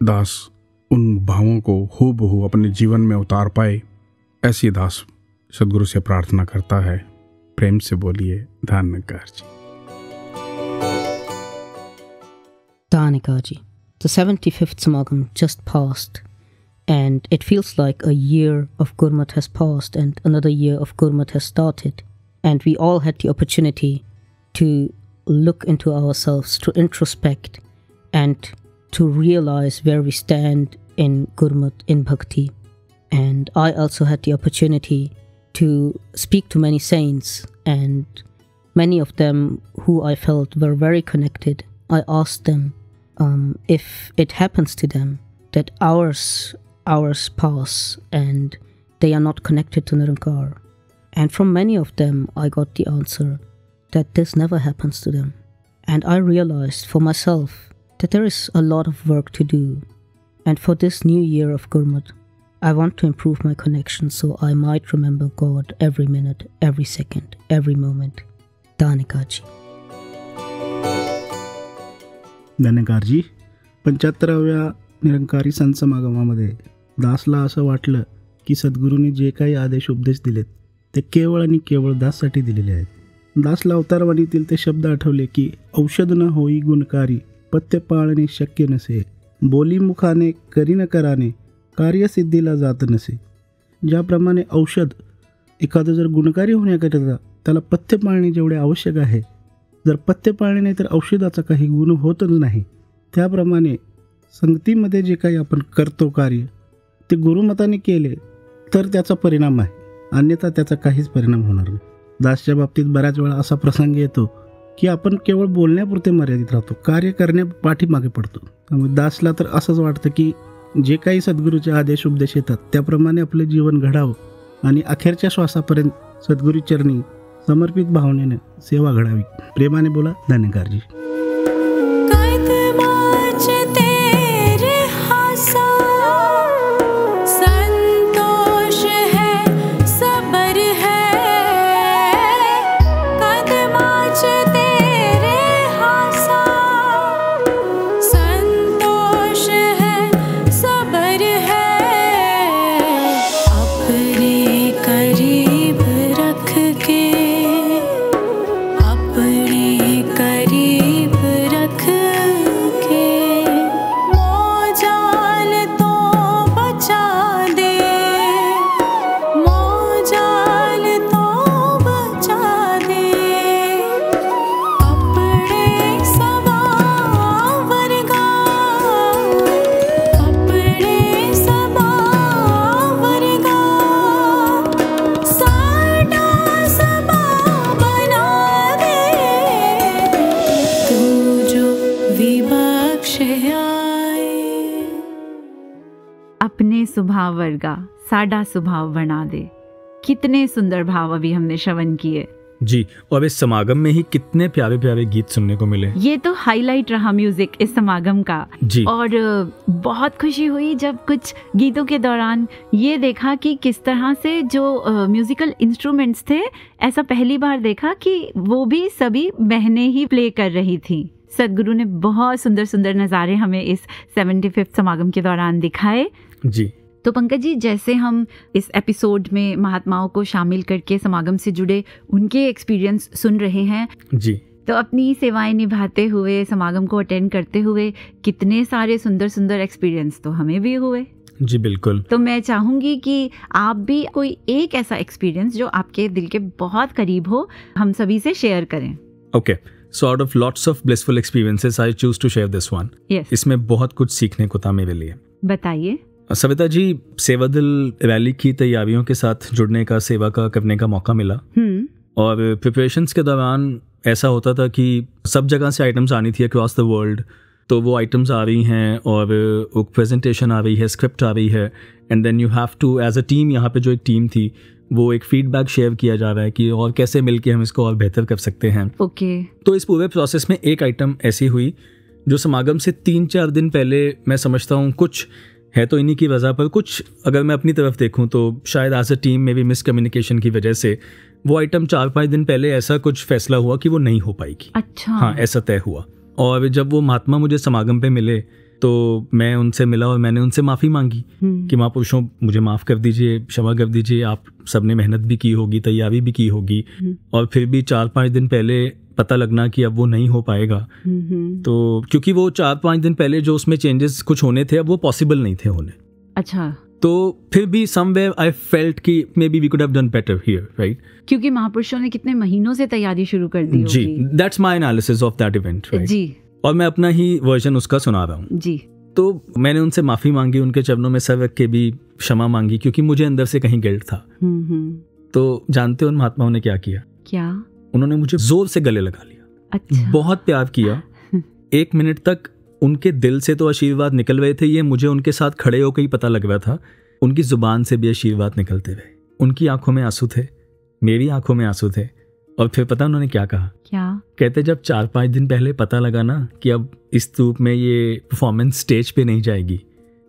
दास उन भावों को हूबहू अपने जीवन में उतार पाए, ऐसी दास सद्गुरु से प्रार्थना करता है। प्रेम से बोलिए धानकार जी। Dhanika ji, the 75th Samagam just passed and it feels like a year of Gurmat has passed and another year of Gurmat has started, and we all had the opportunity to look into ourselves, to introspect and to realize where we stand in Gurmat, in Bhakti. And I also had the opportunity to speak to many saints, and many of them who I felt were very connected. I asked them if it happens to them that hours pass and they are not connected to Nirankar. And from many of them I got the answer that this never happens to them. And I realized for myself that there is a lot of work to do. And for this new year of Gurmat, I want to improve my connection so I might remember God every minute, every second, every moment. Dhanika ji. धनकार जी, 75व्या निरंकारी संत समागमामध्ये दासला असं वाटलं की सद्गुरूंनी जे काही आदेश उपदेश दिलेत ते केवळ आणि केवळ दाससाठी दिलेले आहेत. दासला अवतारवाणीतील ते शब्द आठवले की औषध न होई गुणकारी, पथ्य पाळणे शक्य नसे, बोली मुखाने करी न कराने, कार्यसिद्धीला जात नसे. ज्याप्रमाणे औषध एखादं जर गुणकारी होण्याकरिता त्याला पथ्य पाळणे जेवढे आवश्यक आहे, जर पथ्य पाळणे नाही तर औषधाचा काही गुण होतच नाही, त्याप्रमाणे संगतीमध्ये जे काही आपण करतो कार्य ते गुरुमताने केले तर त्याचा परिणाम आहे, अन्यथा त्याचा काहीच परिणाम होणार नाही. दासच्या बाबतीत बऱ्याच वेळा असा प्रसंग येतो की आपण केवळ बोलण्यापुरते मर्यादित राहतो, कार्य करण्या पाठीमागे पडतो. त्यामुळे दासला तर असंच वाटतं की जे काही सद्गुरूचे आदेश उपदेश येतात त्याप्रमाणे आपलं जीवन घडावं आणि अखेरच्या श्वासापर्यंत सद्गुरूचरणी समर्पित भावनेने सेवा घडावी. प्रेमाने बोला धनकारजी. करीब अपने स्वभाव वर्गा साडा स्वभाव बना दे। कितने सुंदर भाव अभी हमने श्रवण किए जी। और इस समागम में ही कितने प्यारे प्यारे गीत सुनने को मिले। ये तो हाईलाइट रहा म्यूजिक इस समागम का जी। और बहुत खुशी हुई जब कुछ गीतों के दौरान ये देखा कि किस तरह से जो म्यूजिकल इंस्ट्रूमेंट्स थे, ऐसा पहली बार देखा कि वो भी सभी बहनें ही प्ले कर रही थी। सदगुरु ने बहुत सुंदर सुंदर नज़ारे हमें इस 75th समागम के दौरान दिखाए जी। तो पंकज जी, जैसे हम इस एपिसोड में महात्माओं को शामिल करके समागम से जुड़े उनके एक्सपीरियंस सुन रहे हैं जी, तो अपनी सेवाएं निभाते हुए समागम को अटेंड करते हुए कितने सारे सुंदर सुंदर एक्सपीरियंस तो हमें भी हुए। जी बिल्कुल। तो मैं चाहूंगी कि आप भी कोई एक ऐसा एक्सपीरियंस जो आपके दिल के बहुत करीब हो हम सभी से शेयर करें। Okay, so out of lots of blissful experiences I choose to share this one. Yes, इसमें बहुत कुछ सीखने को था मेरे लिए। बताइए। सविता जी, सेवा दल रैली की तैयारियों के साथ जुड़ने का, सेवा का करने का मौका मिला और प्रिपरेशंस के दौरान ऐसा होता था कि सब जगह से आइटम्स आनी थी अक्रॉस द वर्ल्ड। तो वो आइटम्स आ रही हैं और वो प्रेजेंटेशन आ रही है, स्क्रिप्ट आ रही है, and then you have to as a team, यहाँ पे जो एक टीम थी वो एक फीडबैक शेयर किया जा रहा है कि और कैसे मिलके हम इसको और बेहतर कर सकते हैं। ओके। तो इस पूरे प्रोसेस में एक आइटम ऐसी हुई जो समागम से 3-4 दिन पहले, मैं समझता हूँ कुछ है तो इन्हीं की वजह पर, कुछ अगर मैं अपनी तरफ देखूं तो शायद एज अ टीम में भी मिसकम्युनिकेशन की वजह से वो आइटम 4-5 दिन पहले ऐसा कुछ फैसला हुआ कि वो नहीं हो पाएगी। अच्छा। हाँ, ऐसा तय हुआ। और जब वो महात्मा मुझे समागम पे मिले तो मैं उनसे मिला और मैंने उनसे माफ़ी मांगी कि महापुरुषों मुझे माफ़ कर दीजिए, क्षमा कर दीजिए, आप सबने मेहनत भी की होगी, तैयारी भी की होगी और फिर भी 4-5 दिन पहले पता लगना कि अब वो नहीं हो पाएगा। तो क्योंकि वो 4-5 दिन पहले जो उसमें चेंजेस कुछ होने थे अब वो पॉसिबल नहीं थे होने। अच्छा। तो फिर भी समवेयर आई फेल्ट कि maybe we could have done better here, right? क्योंकि महापुरुषों ने कितने महीनों से तैयारी शुरू कर दी होगी। जी, that's my analysis of that event, right? जी। और मैं अपना ही वर्जन उसका सुना रहा हूँ। जी। तो मैंने उनसे माफ़ी मांगी, उनके चरणों में सर रख के भी क्षमा मांगी क्योंकि मुझे अंदर से कहीं गिल्ट था। तो जानते हो उन महात्माओं ने क्या किया? क्या? उन्होंने मुझे जोर से गले लगा लिया। अच्छा। बहुत प्यार किया। 1 मिनट तक उनके दिल से तो आशीर्वाद निकल रहे थे, ये मुझे उनके साथ खड़े होकर ही पता लग रहा था। उनकी जुबान से भी आशीर्वाद निकलते रहे। उनकी आंखों में आंसू थे, मेरी आंखों में आंसू थे। और फिर पता उन्होंने क्या कहा? क्या? कहते जब 4-5 दिन पहले पता लगा ना कि अब इस रूप में ये परफॉर्मेंस स्टेज पे नहीं जाएगी,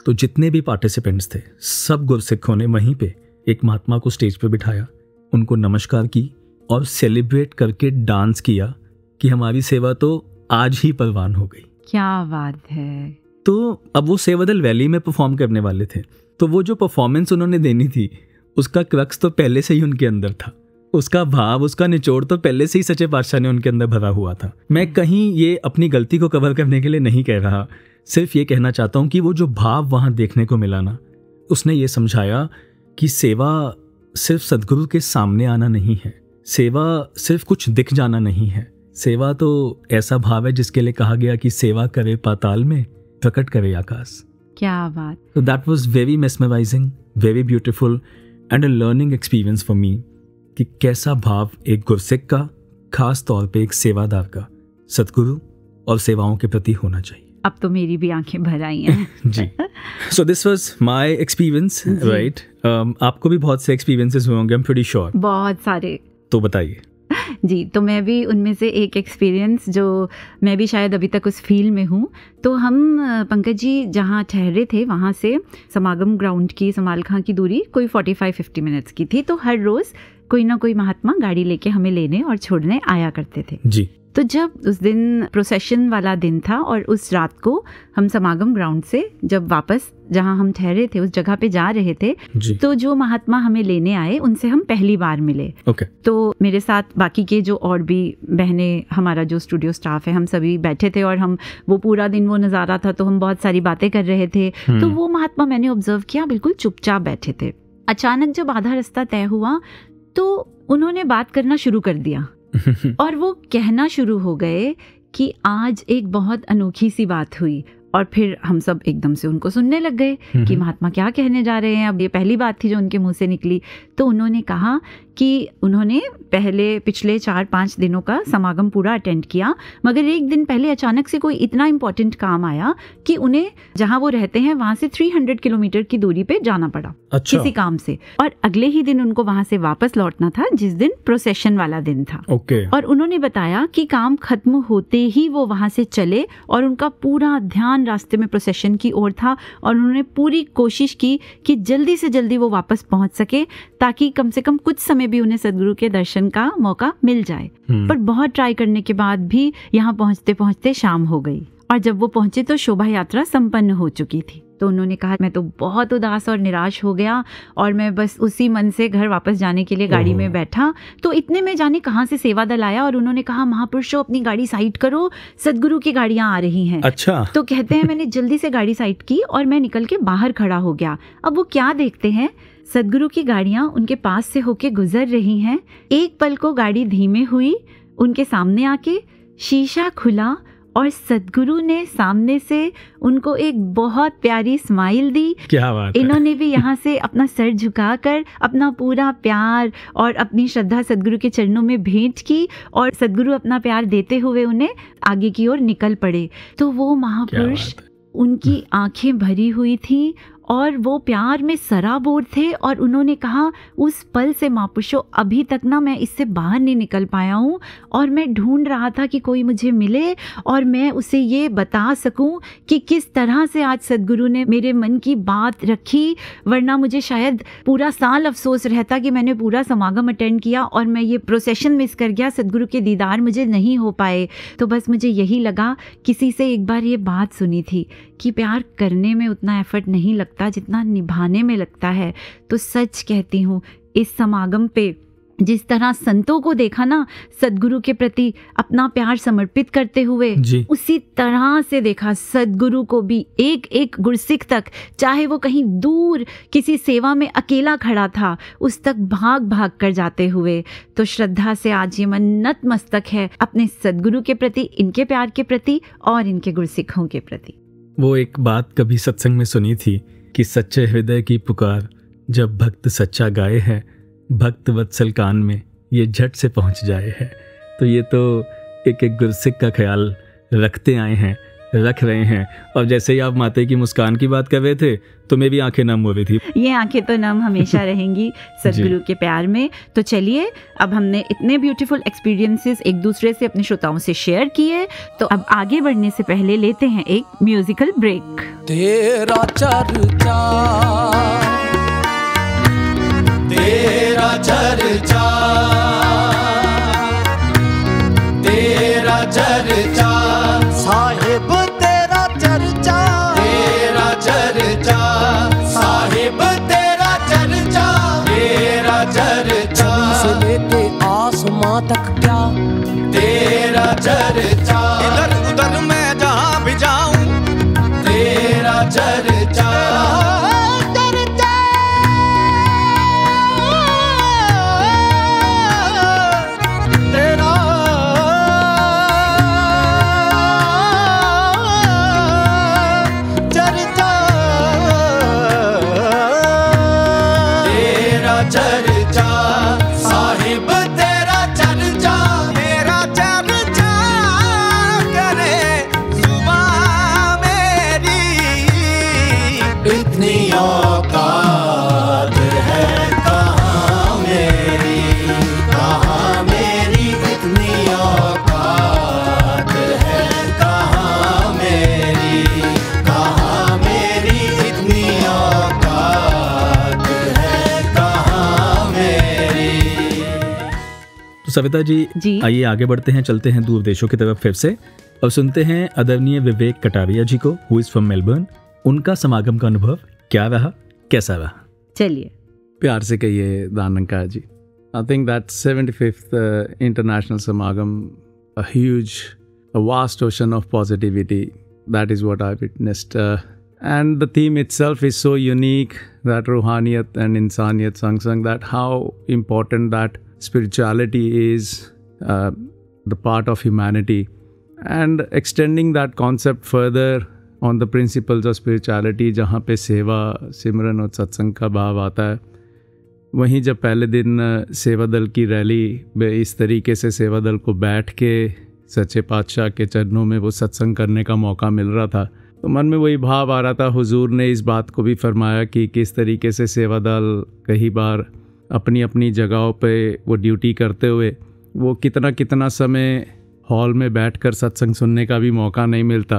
तो जितने भी पार्टिसिपेंट्स थे सब गुरसिखों ने वहीं पे एक महात्मा को स्टेज पे बिठाया, उनको नमस्कार की और सेलिब्रेट करके डांस किया कि हमारी सेवा तो आज ही परवान हो गई। क्या बात है। तो अब वो सेवादल वैली में परफॉर्म करने वाले थे, तो वो जो परफॉर्मेंस उन्होंने देनी थी उसका क्रक्स तो पहले से ही उनके अंदर था, उसका भाव, उसका निचोड़ तो पहले से ही सच्चे पातशाह ने उनके अंदर भरा हुआ था। मैं कहीं ये अपनी गलती को कवर करने के लिए नहीं कह रहा, सिर्फ ये कहना चाहता हूँ कि वो जो भाव वहाँ देखने को मिला ना, उसने ये समझाया कि सेवा सिर्फ सदगुरु के सामने आना नहीं है, सेवा सिर्फ कुछ दिख जाना नहीं है, सेवा तो ऐसा भाव है जिसके लिए कहा गया कि सेवा करे पाताल में, प्रकट करे आकाश। क्या बात। So that was very mesmerizing, very beautiful and a learning experience for me कि कैसा भाव एक गुरसिख का, खास तौर पे एक सेवादार का सदगुरु और सेवाओं के प्रति होना चाहिए। अब तो मेरी भी आंखें भर आई हैं। जी। So this was my experience, right? आपको भी बहुत से experiences हुए होंगे, I'm pretty sure। बहुत सारे। तो बताइए। जी, तो मैं भी उनमें से एक एक्सपीरियंस, जो मैं भी शायद अभी तक उस फील्ड में हूँ। तो हम पंकज जी जहाँ ठहरे थे वहाँ से समागम ग्राउंड की, समालखां की दूरी कोई 45-50 मिनट्स की थी। तो हर रोज़ कोई ना कोई महात्मा गाड़ी लेके हमें लेने और छोड़ने आया करते थे। जी। तो जब उस दिन प्रोसेशन वाला दिन था और उस रात को हम समागम ग्राउंड से जब वापस जहां हम ठहरे थे उस जगह पे जा रहे थे, तो जो महात्मा हमें लेने आए उनसे हम पहली बार मिले। तो मेरे साथ बाकी के जो और भी बहनें, हमारा जो स्टूडियो स्टाफ है, हम सभी बैठे थे और हम वो पूरा दिन वो नज़ारा था तो हम बहुत सारी बातें कर रहे थे। तो वो महात्मा मैंने ऑब्जर्व किया बिल्कुल चुपचाप बैठे थे। अचानक जब आधा रास्ता तय हुआ तो उन्होंने बात करना शुरू कर दिया और वो कहना शुरू हो गए कि आज एक बहुत अनोखी सी बात हुई और फिर हम सब एकदम से उनको सुनने लग गए कि महात्मा क्या कहने जा रहे हैं। अब ये पहली बात थी जो उनके मुंह से निकली। तो उन्होंने कहा कि उन्होंने पिछले 4-5 दिनों का समागम पूरा अटेंड किया, मगर एक दिन पहले अचानक से कोई इतना इम्पोर्टेंट काम आया कि उन्हें जहां वो रहते हैं वहां से 300 किलोमीटर की दूरी पे जाना पड़ा। अच्छा। किसी काम से, और अगले ही दिन उनको वहां से वापस लौटना था जिस दिन प्रोसेशन वाला दिन था। ओके। और उन्होंने बताया कि काम खत्म होते ही वो वहां से चले और उनका पूरा ध्यान रास्ते में प्रोसेशन की ओर था, और उन्होंने पूरी कोशिश की कि जल्दी से जल्दी वो वापस पहुंच सके ताकि कम से कम कुछ समय भी उन्हें सदगुरु के दर्शन का मौका मिल जाए। पर बहुत ट्राई करने के बाद भी यहाँ पहुंचते पहुंचते शाम हो गई, और जब वो पहुंचे तो शोभा यात्रा संपन्न हो चुकी थी। तो उन्होंने कहा मैं तो बहुत उदास और निराश हो गया, और मैं बस उसी मन से घर वापस जाने के लिए गाड़ी में बैठा। तो इतने में जाने कहाँ से सेवा दल आया और उन्होंने कहा महापुरुषों अपनी गाड़ी साइड करो, सदगुरु की गाड़ियां आ रही हैं। अच्छा। तो कहते हैं मैंने जल्दी से गाड़ी साइड की और मैं निकल के बाहर खड़ा हो गया। अब वो क्या देखते हैं, सदगुरु की गाड़ियां उनके पास से होके गुजर रही हैं। एक पल को गाड़ी धीमे हुई, उनके सामने आके शीशा खुला और सदगुरु ने सामने से उनको एक बहुत प्यारी स्माइल दी। क्या बात है। इन्होंने भी यहाँ से अपना सर झुकाकर अपना पूरा प्यार और अपनी श्रद्धा सदगुरु के चरणों में भेंट की, और सदगुरु अपना प्यार देते हुए उन्हें आगे की ओर निकल पड़े। तो वो महापुरुष, उनकी आंखें भरी हुई थी और वो प्यार में सराबोर थे, और उन्होंने कहा उस पल से महापुरुषों अभी तक ना मैं इससे बाहर नहीं निकल पाया हूँ, और मैं ढूंढ रहा था कि कोई मुझे मिले और मैं उसे ये बता सकूं कि किस तरह से आज सदगुरु ने मेरे मन की बात रखी, वरना मुझे शायद पूरा साल अफसोस रहता कि मैंने पूरा समागम अटेंड किया और मैं ये प्रोसेशन मिस कर गया, सदगुरु के दीदार मुझे नहीं हो पाए। तो बस मुझे यही लगा, किसी से एक बार ये बात सुनी थी कि प्यार करने में उतना एफर्ट नहीं लगता जितना निभाने में लगता है। तो सच कहती हूँ, इस समागम पे जिस तरह संतों को देखा ना सदगुरु के प्रति अपना प्यार समर्पित करते हुए, उसी तरह से देखा सदगुरु को भी एक एक गुरसिख तक, चाहे वो कहीं दूर किसी सेवा में अकेला खड़ा था, उस तक भाग भाग कर जाते हुए। तो श्रद्धा से आज ये मन नतमस्तक है अपने सदगुरु के प्रति, इनके प्यार के प्रति और इनके गुरसिखों के प्रति। वो एक बात कभी सत्संग में सुनी थी कि सच्चे हृदय की पुकार जब भक्त सच्चा गाए है, भक्त वत्सल कान में ये झट से पहुंच जाए है। तो ये तो एक एक गुरसिख का ख्याल रखते आए हैं, रख रहे हैं। और जैसे ही आप माता की मुस्कान की बात कर रहे थे तो मेरी आंखें नम हो रही थी। ये आंखें तो नम हमेशा रहेंगी सदगुरु के प्यार में। तो चलिए, अब हमने इतने ब्यूटीफुल एक्सपीरियंसेस एक दूसरे से अपने श्रोताओं से शेयर किए, तो अब आगे बढ़ने से पहले लेते हैं एक म्यूजिकल ब्रेक। तेरा चर्चा, तेरा चर्चा, तेरा चर्चा साहिब, तेरा चर्चा, तेरा चर्चा साहिब, तेरा चर्चा, तेरा चर्चा से लेके आसमां तक क्या तेरा चर्चा, इधर उधर मैं जहां भी जाऊं तेरा चर्चा, सविता जी, आइए आगे बढ़ते हैं, चलते हैं दूर देशों की तरफ फिर से और सुनते हैं आदरणीय विवेक कटारिया जी को, हु इज फ्रॉम मेलबर्न। उनका समागम का अनुभव क्या रहा, कैसा रहा? चलिए प्यार से कहिए दानंकार जी। I think that 75th international Samagam, a huge, a vast ocean of positivity. That is what I witnessed. And the theme itself is so unique, that Ruhaniyat and Insaniyat Sangsang, that how important that spirituality is the part of humanity, and extending that concept further on the principles of spirituality, जहाँ पे सेवा, सिमरन और सत्संग का भाव आता है। वहीं जब पहले दिन सेवा दल की रैली में इस तरीके से सेवा दल को बैठ के सच्चे पातशाह के चरणों में वो सत्संग करने का मौका मिल रहा था, तो मन में वही भाव आ रहा था। हुजूर ने इस बात को भी फरमाया कि किस तरीके से सेवा दल कई बार अपनी अपनी जगहों पे वो ड्यूटी करते हुए वो कितना समय हॉल में बैठकर सत्संग सुनने का भी मौका नहीं मिलता।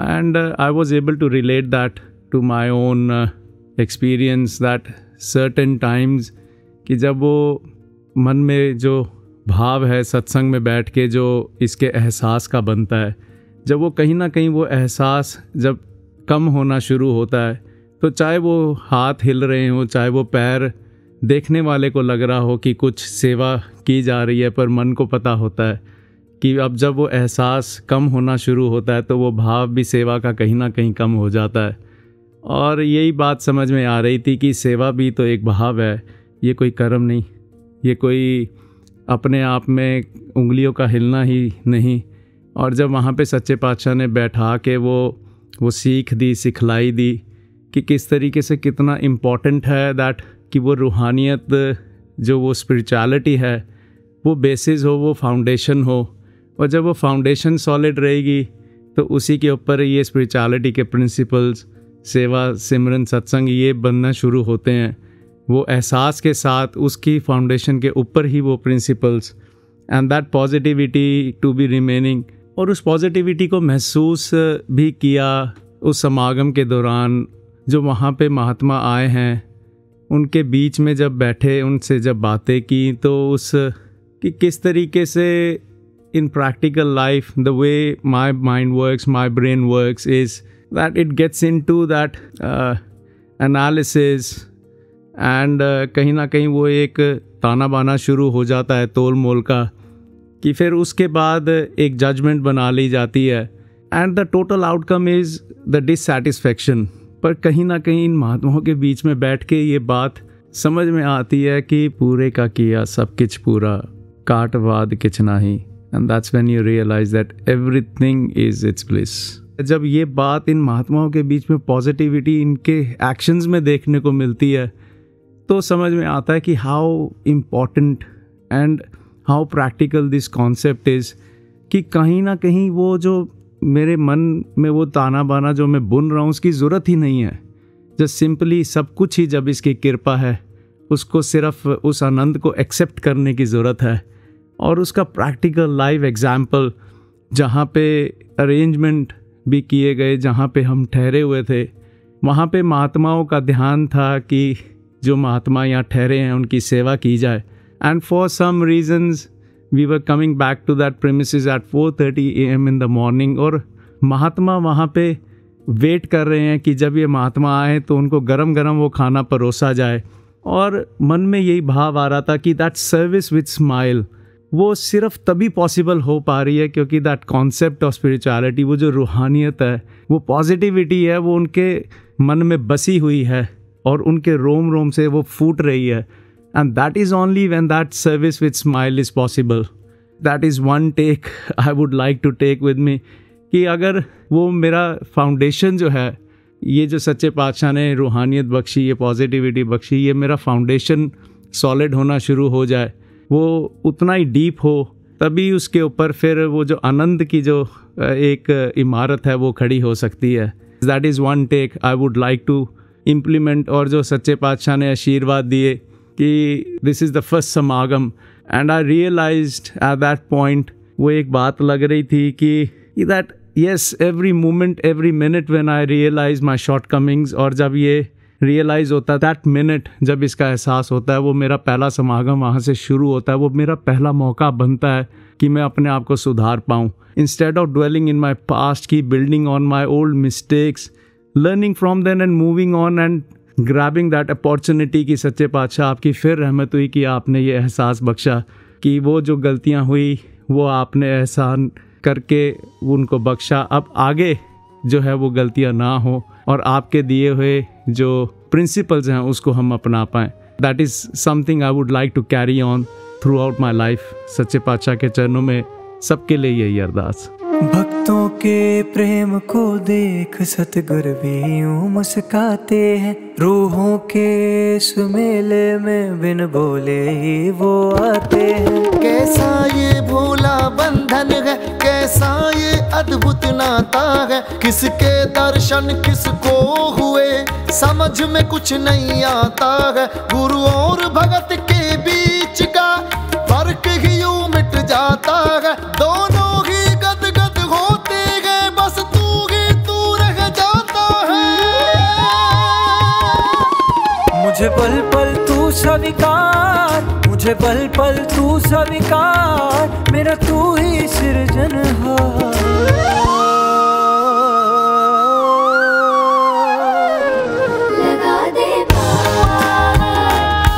And I was able to relate that to my own experience, that certain times कि जब वो मन में जो भाव है सत्संग में बैठ के जो इसके एहसास का बनता है, जब वो कहीं ना कहीं वो एहसास जब कम होना शुरू होता है, तो चाहे वो हाथ हिल रहे हों, चाहे वो पैर देखने वाले को लग रहा हो कि कुछ सेवा की जा रही है, पर मन को पता होता है कि अब जब वो एहसास कम होना शुरू होता है तो वो भाव भी सेवा का कहीं ना कहीं कम हो जाता है। और यही बात समझ में आ रही थी कि सेवा भी तो एक भाव है, ये कोई कर्म नहीं, ये कोई अपने आप में उंगलियों का हिलना ही नहीं। और जब वहाँ पे सच्चे पातशाह ने बैठा के वो सीख दी, सिखलाई दी कि किस तरीके से कितना इम्पॉर्टेंट है दैट कि वो रूहानियत जो वो स्पिरिचुअलिटी है वो बेसिस हो, वो फाउंडेशन हो, और जब वो फाउंडेशन सॉलिड रहेगी तो उसी के ऊपर ये स्पिरिचुअलिटी के प्रिंसिपल्स, सेवा, सिमरन, सत्संग ये बनना शुरू होते हैं। वो एहसास के साथ उसकी फाउंडेशन के ऊपर ही वो principles and that positivity to be remaining. और उस पॉजिटिविटी को महसूस भी किया उस समागम के दौरान। जो वहाँ पे महात्मा आए हैं उनके बीच में जब बैठे, उनसे जब बातें की, तो उस कि किस तरीके से in practical life the way my mind works, my brain works is that it gets into that analysis and कहीं ना कहीं वो एक ताना बाना शुरू हो जाता है तोल मोल का, कि फिर उसके बाद एक जजमेंट बना ली जाती है and the total outcome is the dissatisfaction. पर कहीं ना कहीं इन महात्माओं के बीच में बैठ के ये बात समझ में आती है कि पूरे का किया सब किछ पूरा, काटवाद किछ नाही, and that's when you realize that everything is it's bliss. जब ये बात इन महात्माओं के बीच में पॉजिटिविटी इनके एक्शंस में देखने को मिलती है, तो समझ में आता है कि how important and how practical this concept is, कि कहीं ना कहीं वो जो मेरे मन में वो ताना बाना जो मैं बुन रहा हूँ उसकी ज़रूरत ही नहीं है। जस्ट सिंपली सब कुछ ही जब इसकी कृपा है, उसको सिर्फ उस आनंद को एक्सेप्ट करने की ज़रूरत है। और उसका प्रैक्टिकल लाइव एग्जाम्पल जहाँ पे अरेंजमेंट भी किए गए, जहाँ पे हम ठहरे हुए थे, वहाँ पे महात्माओं का ध्यान था कि जो महात्मा यहाँ ठहरे हैं उनकी सेवा की जाए। And for some reasons we were coming back to that premises at 4:30 AM in the morning, और महात्मा वहाँ पे वेट कर रहे हैं कि जब ये महात्मा आए तो उनको गरम गरम वो खाना परोसा जाए। और मन में यही भाव आ रहा था कि दैट सर्विस विद स्माइल वो सिर्फ तभी पॉसिबल हो पा रही है क्योंकि दैट कॉन्सेप्ट ऑफ स्पिरिचुअलिटी, वो जो रूहानियत है, वो पॉजिटिविटी है, वो उनके मन में बसी हुई है और उनके रोम रोम से वो फूट रही है। And that is only when that service with smile is possible. That is one take I would like to take with me, कि अगर वो मेरा फाउंडेशन जो है, ये जो सच्चे पातशाह ने रूहानियत बख्शी, ये पॉजिटिविटी बख्शी, ये मेरा फाउंडेशन सॉलिड होना शुरू हो जाए, वो उतना ही डीप हो, तभी उसके ऊपर फिर वो जो आनंद की जो एक इमारत है वो खड़ी हो सकती है। That is one take I would like to implement। और जो सच्चे पातशाह ने आशीर्वाद दिए कि this is the first samagam, and I realized at that point, वो एक बात लग रही थी कि that yes every moment, every minute when I realize my shortcomings, और जब ये रियलाइज़ होता है दैट मिनट, जब इसका एहसास होता है, वो मेरा पहला समागम वहाँ से शुरू होता है, वो मेरा पहला मौका बनता है कि मैं अपने आप को सुधार पाऊँ। Instead of dwelling in my past, की building on my old mistakes, learning from then and moving on and grabbing that opportunity की सच्चे पातशाह आपकी फिर रहमत हुई कि आपने ये एहसास बख्शा कि वो जो गलतियाँ हुई वो आपने एहसान करके उनको बख्शा। अब आगे जो है वो गलतियाँ ना हो और आपके दिए हुए जो प्रिंसिपल्स हैं उसको हम अपना पाएँ। That is something I would like to carry on throughout my life. सच्चे पातशाह के चरणों में सबके लिए यही अरदास। भक्तों के प्रेम को देख सतगुरु भी यूं मुस्काते हैं। रूहों के इस मेले में बिन बोले ही वो आते हैं। कैसा ये भोला बंधन है, कैसा ये अद्भुत नाता है। किसके दर्शन किसको हुए समझ में कुछ नहीं आता है। गुरु और भगत के बीच का फर्क ही यूं मिट जाता है। दोनों ही गदगद होते गए, बस तू ही तू रह जाता है। मुझे पल पल तू स्वीकार, मुझे पल पल तू स्वीकार, मेरा तू ही सृजनहार। लगा दे बाबा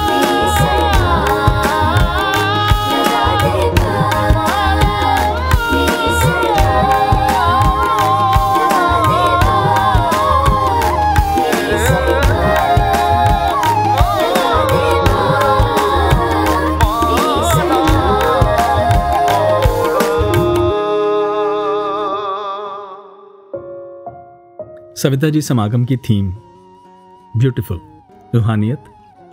मेरी सरकार, लगा दे बाबा मेरी सरकार, लगा दे बाबा मेरी सरकार, लगा दे बाबा मेरी सरकार। सविता जी, समागम की थीम ब्यूटीफुल, रूहानियत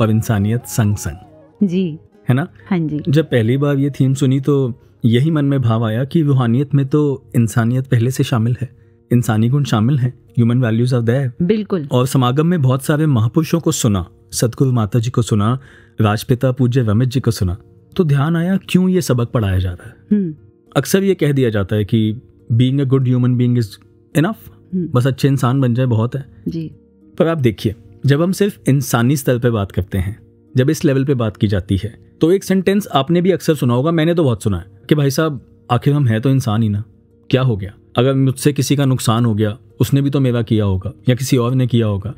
और इंसानियत संग संग, जी है ना? हाँ जी। जब पहली बार ये थीम सुनी तो यही मन में भाव आया कि रूहानियत में तो इंसानियत पहले से शामिल है, इंसानी गुण शामिल हैं, ह्यूमन वैल्यूज आर देयर। बिल्कुल। और समागम में बहुत सारे महापुरुषों को सुना, सतगुरु माता जी को सुना, राजपिता पूज्य रमेश जी को सुना, तो ध्यान आया क्यों ये सबक पढ़ाया जा रहा है। अक्सर ये कह दिया जाता है कि being a good human being is enough, बस अच्छे इंसान बन जाए बहुत है जी। पर आप देखिए, जब हम सिर्फ इंसानी स्तर पे बात करते हैं, जब इस लेवल पे बात की जाती है, तो एक सेंटेंस आपने भी अक्सर सुना होगा, मैंने तो बहुत सुना है कि भाई साहब आखिर हम हैं तो इंसान ही ना, क्या हो गया? अगर मुझसे किसी का नुकसान हो गया, उसने भी तो मेरा किया होगा या किसी और ने किया होगा।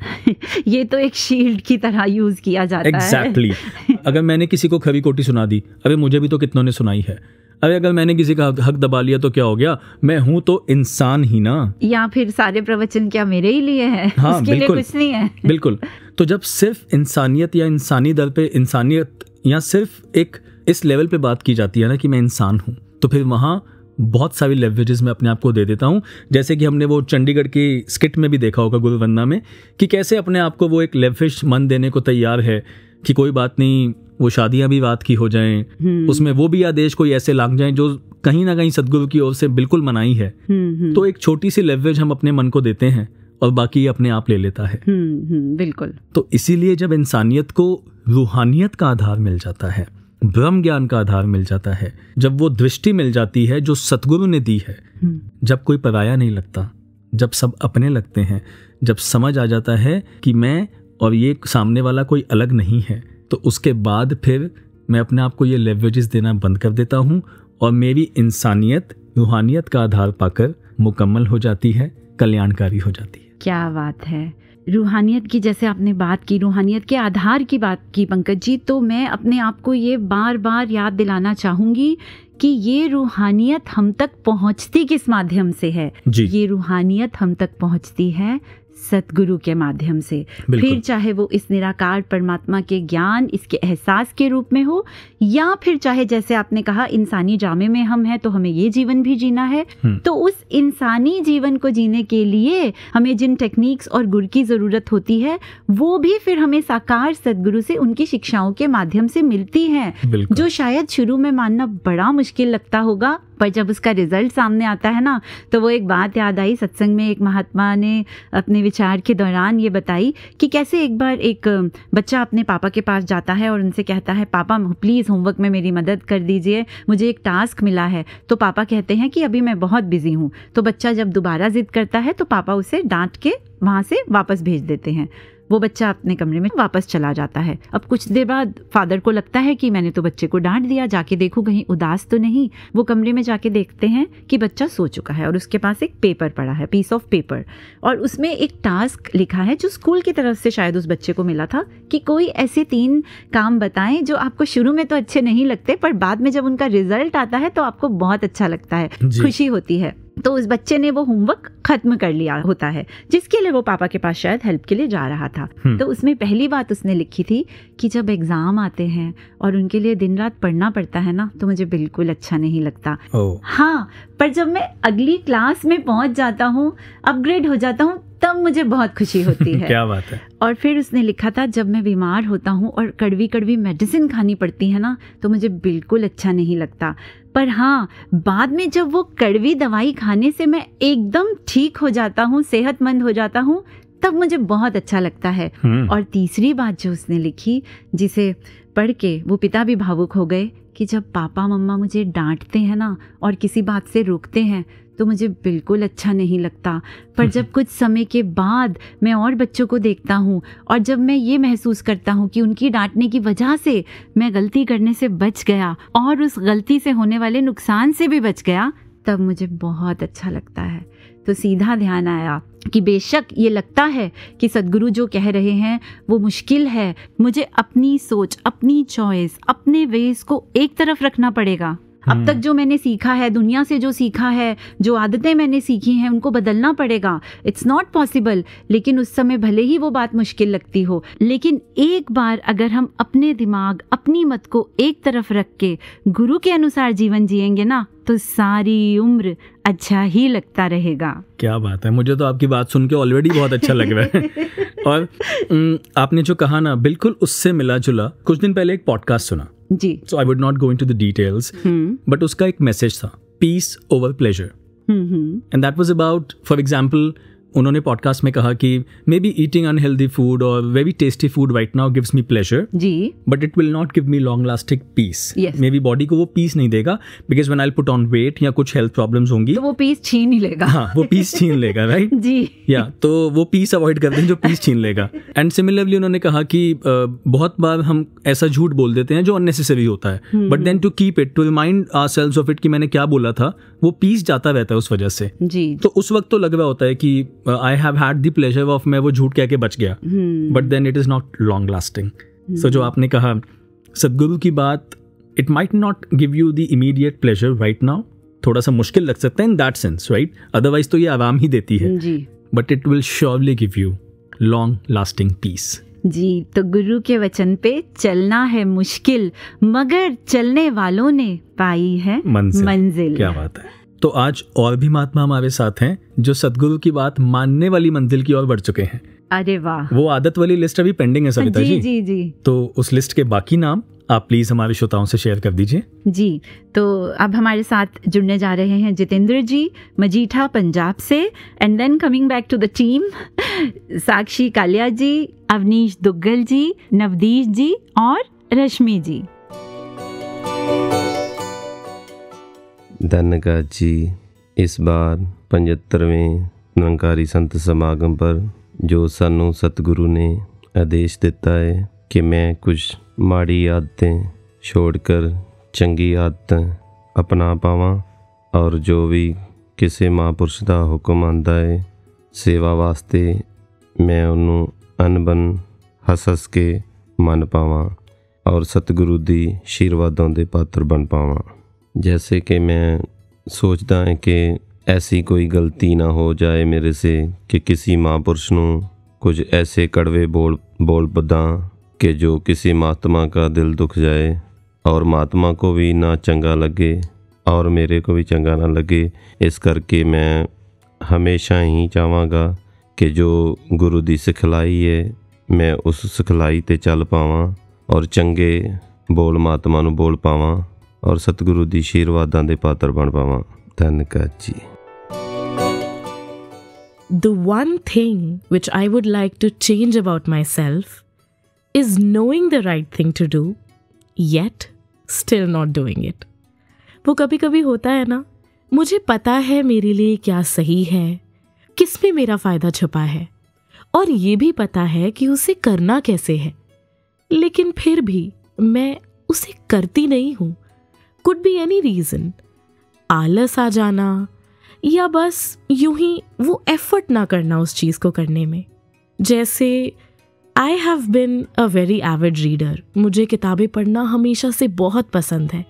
ये तो एक शील्ड की तरह यूज किया जाता Exactly. है। अगर मैंने किसी को खरी कोटी सुना दी, अरे मुझे भी तो कितनों ने सुनाई है। अरे अगर मैंने किसी का हक दबा लिया तो क्या हो गया, मैं हूं तो इंसान ही ना। या फिर सारे प्रवचन क्या मेरे ही लिए है? हाँ, उसके लिए कुछ नहीं है। बिल्कुल। तो जब सिर्फ इंसानियत या इंसानी दर पे इंसानियत या सिर्फ एक इस लेवल पे बात की जाती है ना कि मैं इंसान हूं, तो फिर वहां बहुत सारी लेवरेजेस मैं अपने आप को दे देता हूं। जैसे कि हमने वो चंडीगढ़ की स्किट में भी देखा होगा गुरु वंदना में, कि कैसे अपने आप को वो एक लेविश मन देने को तैयार है कि कोई बात नहीं, वो शादियां भी रात की हो जाएं, उसमें वो भी आदेश कोई ऐसे लाग जाएं जो कहीं ना कहीं सदगुरु की ओर से बिल्कुल मनाही है। तो एक छोटी सी लेवरेज हम अपने मन को देते हैं और बाकी ये अपने आप ले लेता है। बिल्कुल। तो इसीलिए जब इंसानियत को रूहानियत का आधार मिल जाता है, ब्रह्म ज्ञान का आधार मिल जाता है, जब वो दृष्टि मिल जाती है जो सतगुरु ने दी है, जब कोई पराया नहीं लगता, जब सब अपने लगते हैं, जब समझ आ जाता है कि मैं और ये सामने वाला कोई अलग नहीं है, तो उसके बाद फिर मैं अपने आप को ये लेवरेजेस देना बंद कर देता हूँ और मेरी इंसानियत रूहानियत का आधार पाकर मुकम्मल हो जाती है, कल्याणकारी हो जाती है। क्या बात है। रूहानियत की जैसे आपने बात की, रूहानियत के आधार की बात की पंकज जी, तो मैं अपने आप को ये बार बार याद दिलाना चाहूँगी कि ये रूहानियत हम तक पहुँचती किस माध्यम से है। ये रूहानियत हम तक पहुँचती है सतगुरु के माध्यम से। फिर चाहे वो इस निराकार परमात्मा के ज्ञान, इसके एहसास के रूप में हो, या फिर चाहे जैसे आपने कहा इंसानी जामे में हम हैं तो हमें ये जीवन भी जीना है, तो उस इंसानी जीवन को जीने के लिए हमें जिन टेक्निक्स और गुर की ज़रूरत होती है वो भी फिर हमें साकार सतगुरु से उनकी शिक्षाओं के माध्यम से मिलती हैं, जो शायद शुरू में मानना बड़ा मुश्किल लगता होगा, पर जब उसका रिजल्ट सामने आता है ना, तो वो एक बात याद आई। सत्संग में एक महात्मा ने अपने विचार के दौरान ये बताई कि कैसे एक बार एक बच्चा अपने पापा के पास जाता है और उनसे कहता है, पापा प्लीज़ होमवर्क में मेरी मदद कर दीजिए, मुझे एक टास्क मिला है। तो पापा कहते हैं कि अभी मैं बहुत बिजी हूँ। तो बच्चा जब दोबारा जिद करता है तो पापा उसे डांट के वहाँ से वापस भेज देते हैं। वो बच्चा अपने कमरे में वापस चला जाता है। अब कुछ देर बाद फादर को लगता है कि मैंने तो बच्चे को डांट दिया, जाके देखूं कहीं उदास तो नहीं। वो कमरे में जाके देखते हैं कि बच्चा सो चुका है और उसके पास एक पेपर पड़ा है, पीस ऑफ पेपर, और उसमें एक टास्क लिखा है जो स्कूल की तरफ से शायद उस बच्चे को मिला था कि कोई ऐसे 3 काम बताएं जो आपको शुरू में तो अच्छे नहीं लगते पर बाद में जब उनका रिजल्ट आता है तो आपको बहुत अच्छा लगता है, खुशी होती है। तो उस बच्चे ने वो होमवर्क खत्म कर लिया होता है, जिसके लिए वो पापा के पास शायद हेल्प के लिए जा रहा था। तो उसमें पहली बात उसने लिखी थी कि जब एग्ज़ाम आते हैं और उनके लिए दिन रात पढ़ना पड़ता है ना, तो मुझे बिल्कुल अच्छा नहीं लगता। हाँ, पर जब मैं अगली क्लास में पहुंच जाता हूँ, अपग्रेड हो जाता हूँ, तब मुझे बहुत खुशी होती है। क्या बात है। और फिर उसने लिखा था, जब मैं बीमार होता हूँ और कड़वी कड़वी मेडिसिन खानी पड़ती है ना, तो मुझे बिल्कुल अच्छा नहीं लगता। पर हाँ, बाद में जब वो कड़वी दवाई खाने से मैं एकदम ठीक हो जाता हूँ, सेहतमंद हो जाता हूँ, तब मुझे बहुत अच्छा लगता है। और तीसरी बात जो उसने लिखी, जिसे पढ़ के वो पिता भी भावुक हो गए, कि जब पापा मम्मा मुझे डांटते हैं ना और किसी बात से रोकते हैं, तो मुझे बिल्कुल अच्छा नहीं लगता। पर जब कुछ समय के बाद मैं और बच्चों को देखता हूँ और जब मैं ये महसूस करता हूँ कि उनकी डांटने की वजह से मैं गलती करने से बच गया और उस गलती से होने वाले नुकसान से भी बच गया, तब मुझे बहुत अच्छा लगता है। तो सीधा ध्यान आया कि बेशक ये लगता है कि सद्गुरु जो कह रहे हैं वो मुश्किल है, मुझे अपनी सोच, अपनी चॉइस, अपने वेज को एक तरफ रखना पड़ेगा। अब तक जो मैंने सीखा है, दुनिया से जो सीखा है, जो आदतें मैंने सीखी हैं, उनको बदलना पड़ेगा। It's not possible. लेकिन उस समय भले ही वो बात मुश्किल लगती हो, लेकिन एक बार अगर हम अपने दिमाग, अपनी मत को एक तरफ रख के गुरु के अनुसार जीवन जिएंगे ना, तो सारी उम्र अच्छा ही लगता रहेगा। क्या बात है, मुझे तो आपकी बात सुन के ऑलरेडी बहुत अच्छा लग रहा है। और आपने जो कहा ना, बिल्कुल उससे मिला जुला। कुछ दिन पहले एक पॉडकास्ट सुना जी, so I would not go into the details, but उसका एक मैसेज था, peace over pleasure. And that was about, for example, उन्होंने पॉडकास्ट में कहा कि maybe eating unhealthy food और very tasty food right now gives me pleasure, जी, but it will not give me long lasting peace. Maybe body को वो peace नहीं देगा, because when I put on wait या कुछ health problems होंगी तो वो पीस छीन ही लेगा। हाँ, वो पीस छीन लेगा, राइट जी, या तो वो पीस अवॉइड करते हैं जो पीस छीन लेगा। एंड सिमिलरली उन्होंने कहा कि बहुत बार हम ऐसा झूठ बोल देते हैं जो अननेसेसरी होता है, but then to keep it, to remind ourselves of it कि मैंने क्या बोला था, वो पीस जाता रहता है उस वजह से जी। तो उस वक्त तो लग रहा होता है कि I have had the pleasure of, मैं वो झूठ कह के बच गया, but then it is not long lasting. So जो आपने कहा, सद्गुरु की बात, it might not give you the immediate pleasure right now, थोड़ा सा मुश्किल लग सकता है in that sense, right, otherwise तो ये आराम ही देती है जी, but it will surely give you long lasting peace. जी, तो गुरु के वचन पे चलना है मुश्किल, मगर चलने वालों ने पाई है मंजिल। क्या बात है। तो आज और भी महात्मा हमारे साथ हैं जो सद्गुरु की बात मानने वाली मंजिल की ओर बढ़ चुके हैं। अरे वाह, वो आदत वाली लिस्ट अभी पेंडिंग है सविता जी। जी जी। तो उस लिस्ट के बाकी नाम आप प्लीज हमारे श्रोताओं से शेयर कर दीजिए। जी, तो अब हमारे साथ जुड़ने जा रहे हैं जितेंद्र जी, मजीठा पंजाब से, and then coming back to the team, Sakshi Kalia ji, Avneesh Duggal ji, Navdeesh ji और रश्मि जी। धन्यवाद जी। इस बार 75वें निरंकारी संत समागम पर जो सानू सतगुरु ने आदेश दिता है कि मैं कुछ माड़ी आदतें छोड़कर चंगी आदतें अपना पावां, और जो भी किसी महापुरुष का हुक्म आंदा है सेवा वास्ते, मैं उन्होंने अनबन हस हस के मन पावां और सतगुरु दी आशीर्वादों के पात्र बन पावां। जैसे कि मैं सोचता है कि ऐसी कोई गलती ना हो जाए मेरे से कि किसी महापुरुष को कुछ ऐसे कड़वे बोल बदा कि जो किसी महात्मा का दिल दुख जाए और महात्मा को भी ना चंगा लगे और मेरे को भी चंगा ना लगे। इस करके मैं हमेशा ही चाहांगा कि जो गुरु दी सिखलाई है मैं उस सिखलाई ते चल पावां और चंगे बोल महात्मा नूं बोल पावां और सतगुरु दी आशीर्वादां दे पात्र बन पावां। धन्यवाद जी। The one thing which I would like to change about myself is knowing the right thing to do, yet still not doing it. वो कभी कभी होता है ना, मुझे पता है मेरे लिए क्या सही है, किस में मेरा फ़ायदा छुपा है, और ये भी पता है कि उसे करना कैसे है, लेकिन फिर भी मैं उसे करती नहीं हूँ। Could be any reason. आलस आ जाना या बस यूं ही वो एफर्ट ना करना उस चीज़ को करने में। जैसे I have been a very Avid reader, मुझे किताबें पढ़ना हमेशा से बहुत पसंद है,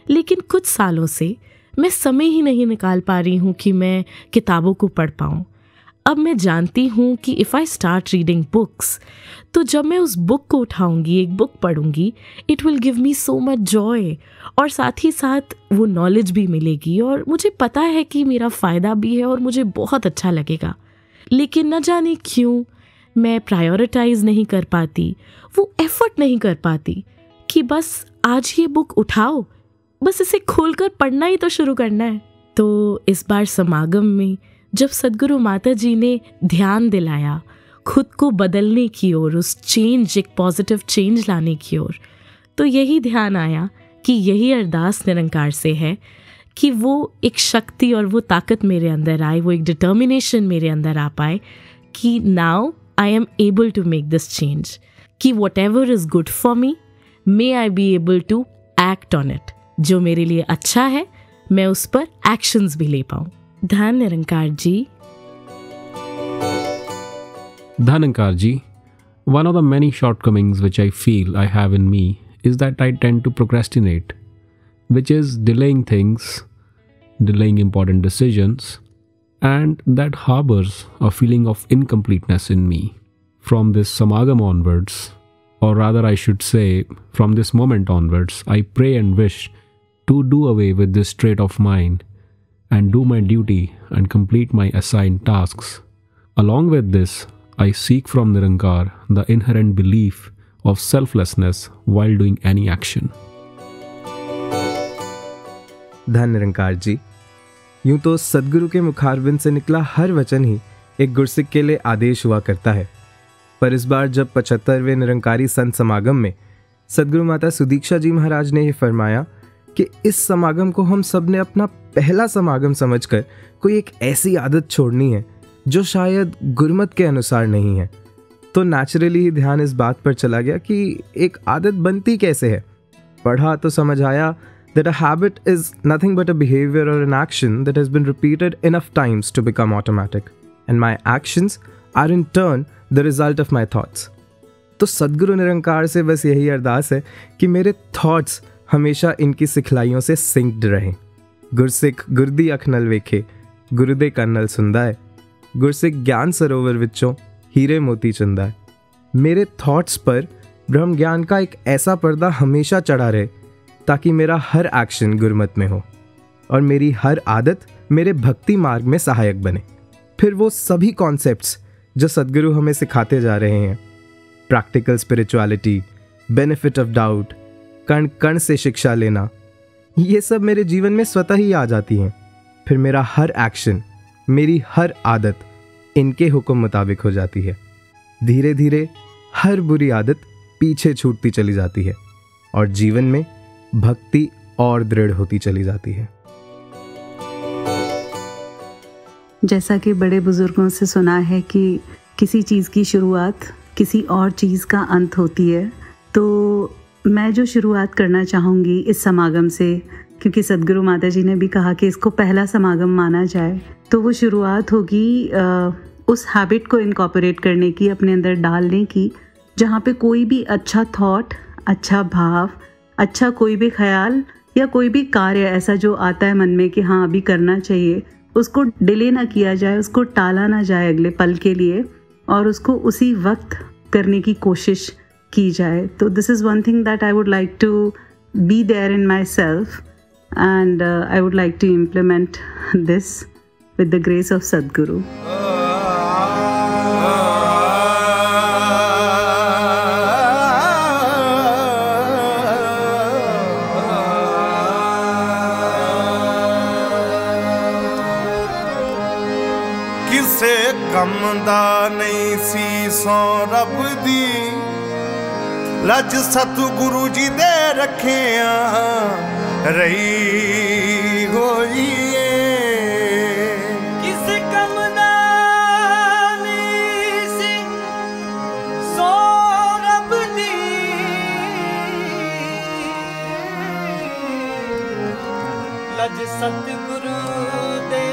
लेकिन कुछ सालों से मैं समय ही नहीं निकाल पा रही हूँ कि मैं किताबों को पढ़ पाऊँ। अब मैं जानती हूँ कि if I start reading books, तो जब मैं उस बुक को उठाऊँगी, एक बुक पढ़ूँगी, it will give me so much joy, और साथ ही साथ वो नॉलेज भी मिलेगी और मुझे पता है कि मेरा फ़ायदा भी है और मुझे बहुत अच्छा लगेगा। लेकिन न जाने क्यों मैं प्रायोरिटाइज़ नहीं कर पाती, वो एफर्ट नहीं कर पाती कि बस आज ये बुक उठाओ, बस इसे खोलकर पढ़ना ही तो शुरू करना है। तो इस बार समागम में जब सद्गुरु माता जी ने ध्यान दिलाया खुद को बदलने की ओर, उस चेंज, एक पॉजिटिव चेंज लाने की ओर, तो यही ध्यान आया कि यही अरदास निरंकार से है कि वो एक शक्ति और वो ताकत मेरे अंदर आए, वो एक डिटर्मिनेशन मेरे अंदर आ पाए कि now I am able to make this change, कि whatever is good for me, may I be able to act on it. जो मेरे लिए अच्छा है मैं उस पर एक्शंस भी ले पाऊँ। धन निरंकार जी। Dhanankar ji, one of the many shortcomings which I feel I have in me is that I tend to procrastinate, which is delaying things, delaying important decisions, and that harbors a feeling of incompleteness in me. From this samagam onwards, or rather I should say from this moment onwards, I pray and wish to do away with this trait of mine and do my duty and complete my assigned tasks. Along with this, I seek from Nirankar the inherent belief of selflessness while doing any action. धन निरंकार जी, यूं तो सद्गुरु के मुखारबिंद से निकला हर वचन ही एक गुरसिक के लिए आदेश हुआ करता है, पर इस बार जब 75वें निरंकारी संत समागम में सद्गुरु माता सुदीक्षा जी महाराज ने यह फरमाया कि इस समागम को हम सब ने अपना पहला समागम समझकर कोई एक ऐसी आदत छोड़नी है जो शायद गुरमत के अनुसार नहीं है, तो नेचुरली ही ध्यान इस बात पर चला गया कि एक आदत बनती कैसे है। पढ़ा तो समझ आया that a habit is nothing but a behavior or an action that has been repeated enough times to become automatic, and my actions are in turn the result of my thoughts. तो सद्गुरु निरंकार से बस यही अरदास है कि मेरे thoughts हमेशा इनकी सिखलाइयों से सिंक्ड रहें। गुरसिख गुरदी अखनल वेखे, गुरुदे कन्नल सुनदा है, गुरसिख ज्ञान सरोवर विचों हीरे मोती चंदा है। मेरे थॉट्स पर ब्रह्म ज्ञान का एक ऐसा पर्दा हमेशा चढ़ा रहे ताकि मेरा हर एक्शन गुरमत में हो और मेरी हर आदत मेरे भक्ति मार्ग में सहायक बने। फिर वो सभी कॉन्सेप्ट्स जो सद्गुरु हमें सिखाते जा रहे हैं, practical spirituality, benefit of doubt, कण कण से शिक्षा लेना, ये सब मेरे जीवन में स्वतः ही आ जाती हैं। फिर मेरा हर एक्शन, मेरी हर आदत इनके हुक्म मुताबिक हो जाती है। धीरे धीरे हर बुरी आदत पीछे छूटती चली जाती है और जीवन में भक्ति और दृढ़ होती चली जाती है। जैसा कि बड़े बुजुर्गों से सुना है कि किसी चीज़ की शुरुआत किसी और चीज़ का अंत होती है, तो मैं जो शुरुआत करना चाहूँगी इस समागम से, क्योंकि सद्गुरु माता जी ने भी कहा कि इसको पहला समागम माना जाए, तो वो शुरुआत होगी उस हैबिट को इनकॉर्पोरेट करने की, अपने अंदर डालने की, जहाँ पे कोई भी अच्छा थॉट, अच्छा भाव, अच्छा कोई भी ख्याल या कोई भी कार्य ऐसा जो आता है मन में कि हाँ अभी करना चाहिए, उसको डिले ना किया जाए, उसको टाला ना जाए अगले पल के लिए, और उसको उसी वक्त करने की कोशिश की जाए। तो this is one thing that I would like to be there in myself, and I would like to implement this with the grace of Sadguru. किसे कम दा नहीं सी सौ रब दी, लज सतगुरु जी दे रखे रही होई किस कम दा नहीं सी सौ रब दी, लज सतगुरु दे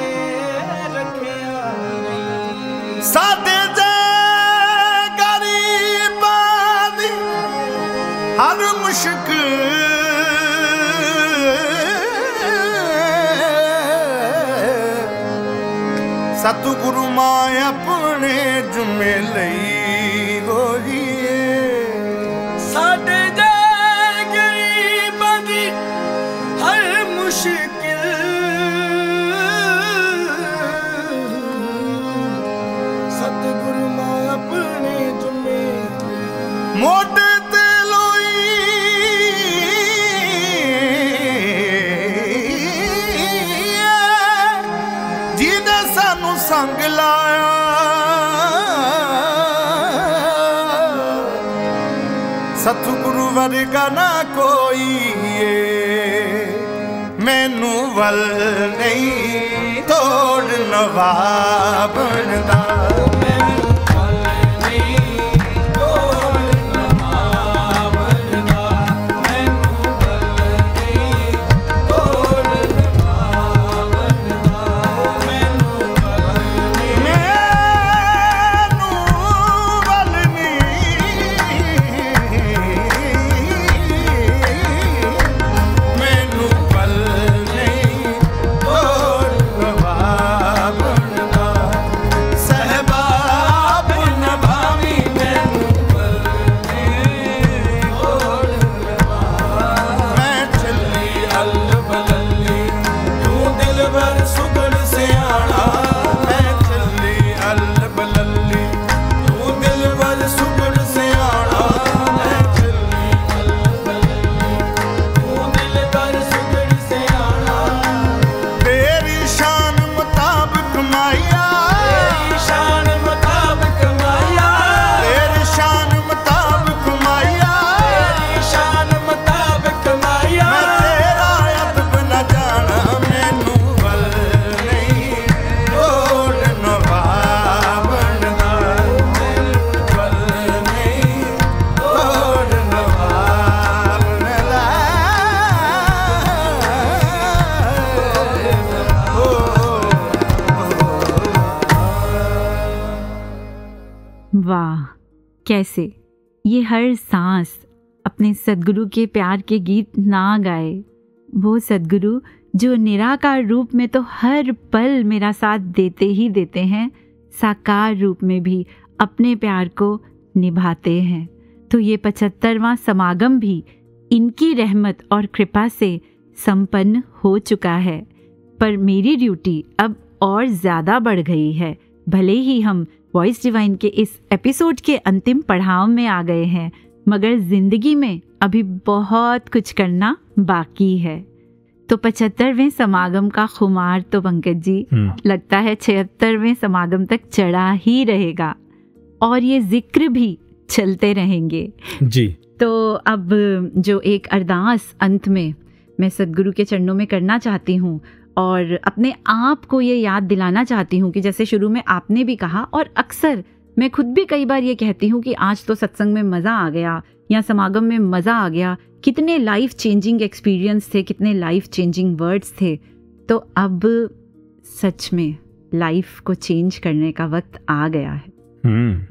रखिया रही। सादे जे गरीबां दी हर मुश्किल सतगुरु मां अपने जुमे लई होई साडे जे गरीबां दी हर मुश्किल सतगुरु मां अपने जुमे मोटे ते लोई जिने सानू संग लाया सतगुरु वर्गा ना कोई मैनू वल नहीं तोड़ नवाब बनदा वाह, कैसे ये हर सांस अपने सद्गुरु के प्यार के गीत ना गाए। वो सद्गुरु जो निराकार रूप में तो हर पल मेरा साथ देते ही देते हैं, साकार रूप में भी अपने प्यार को निभाते हैं। तो ये 75वां समागम भी इनकी रहमत और कृपा से संपन्न हो चुका है। पर मेरी ड्यूटी अब और ज़्यादा बढ़ गई है। भले ही हम वॉइस डिवाइन के इस एपिसोड के अंतिम पड़ाव में आ गए हैं, मगर ज़िंदगी में अभी बहुत कुछ करना बाकी है। तो 75वें समागम का खुमार तो पंकज जी लगता है 76वें समागम तक चढ़ा ही रहेगा और ये जिक्र भी चलते रहेंगे जी। तो अब जो एक अरदास अंत में मैं सद्गुरु के चरणों में करना चाहती हूँ और अपने आप को ये याद दिलाना चाहती हूँ कि जैसे शुरू में आपने भी कहा और अक्सर मैं खुद भी कई बार ये कहती हूँ कि आज तो सत्संग में मज़ा आ गया या समागम में मज़ा आ गया, कितने लाइफ चेंजिंग एक्सपीरियंस थे, कितने लाइफ चेंजिंग वर्ड्स थे। तो अब सच में लाइफ को चेंज करने का वक्त आ गया है।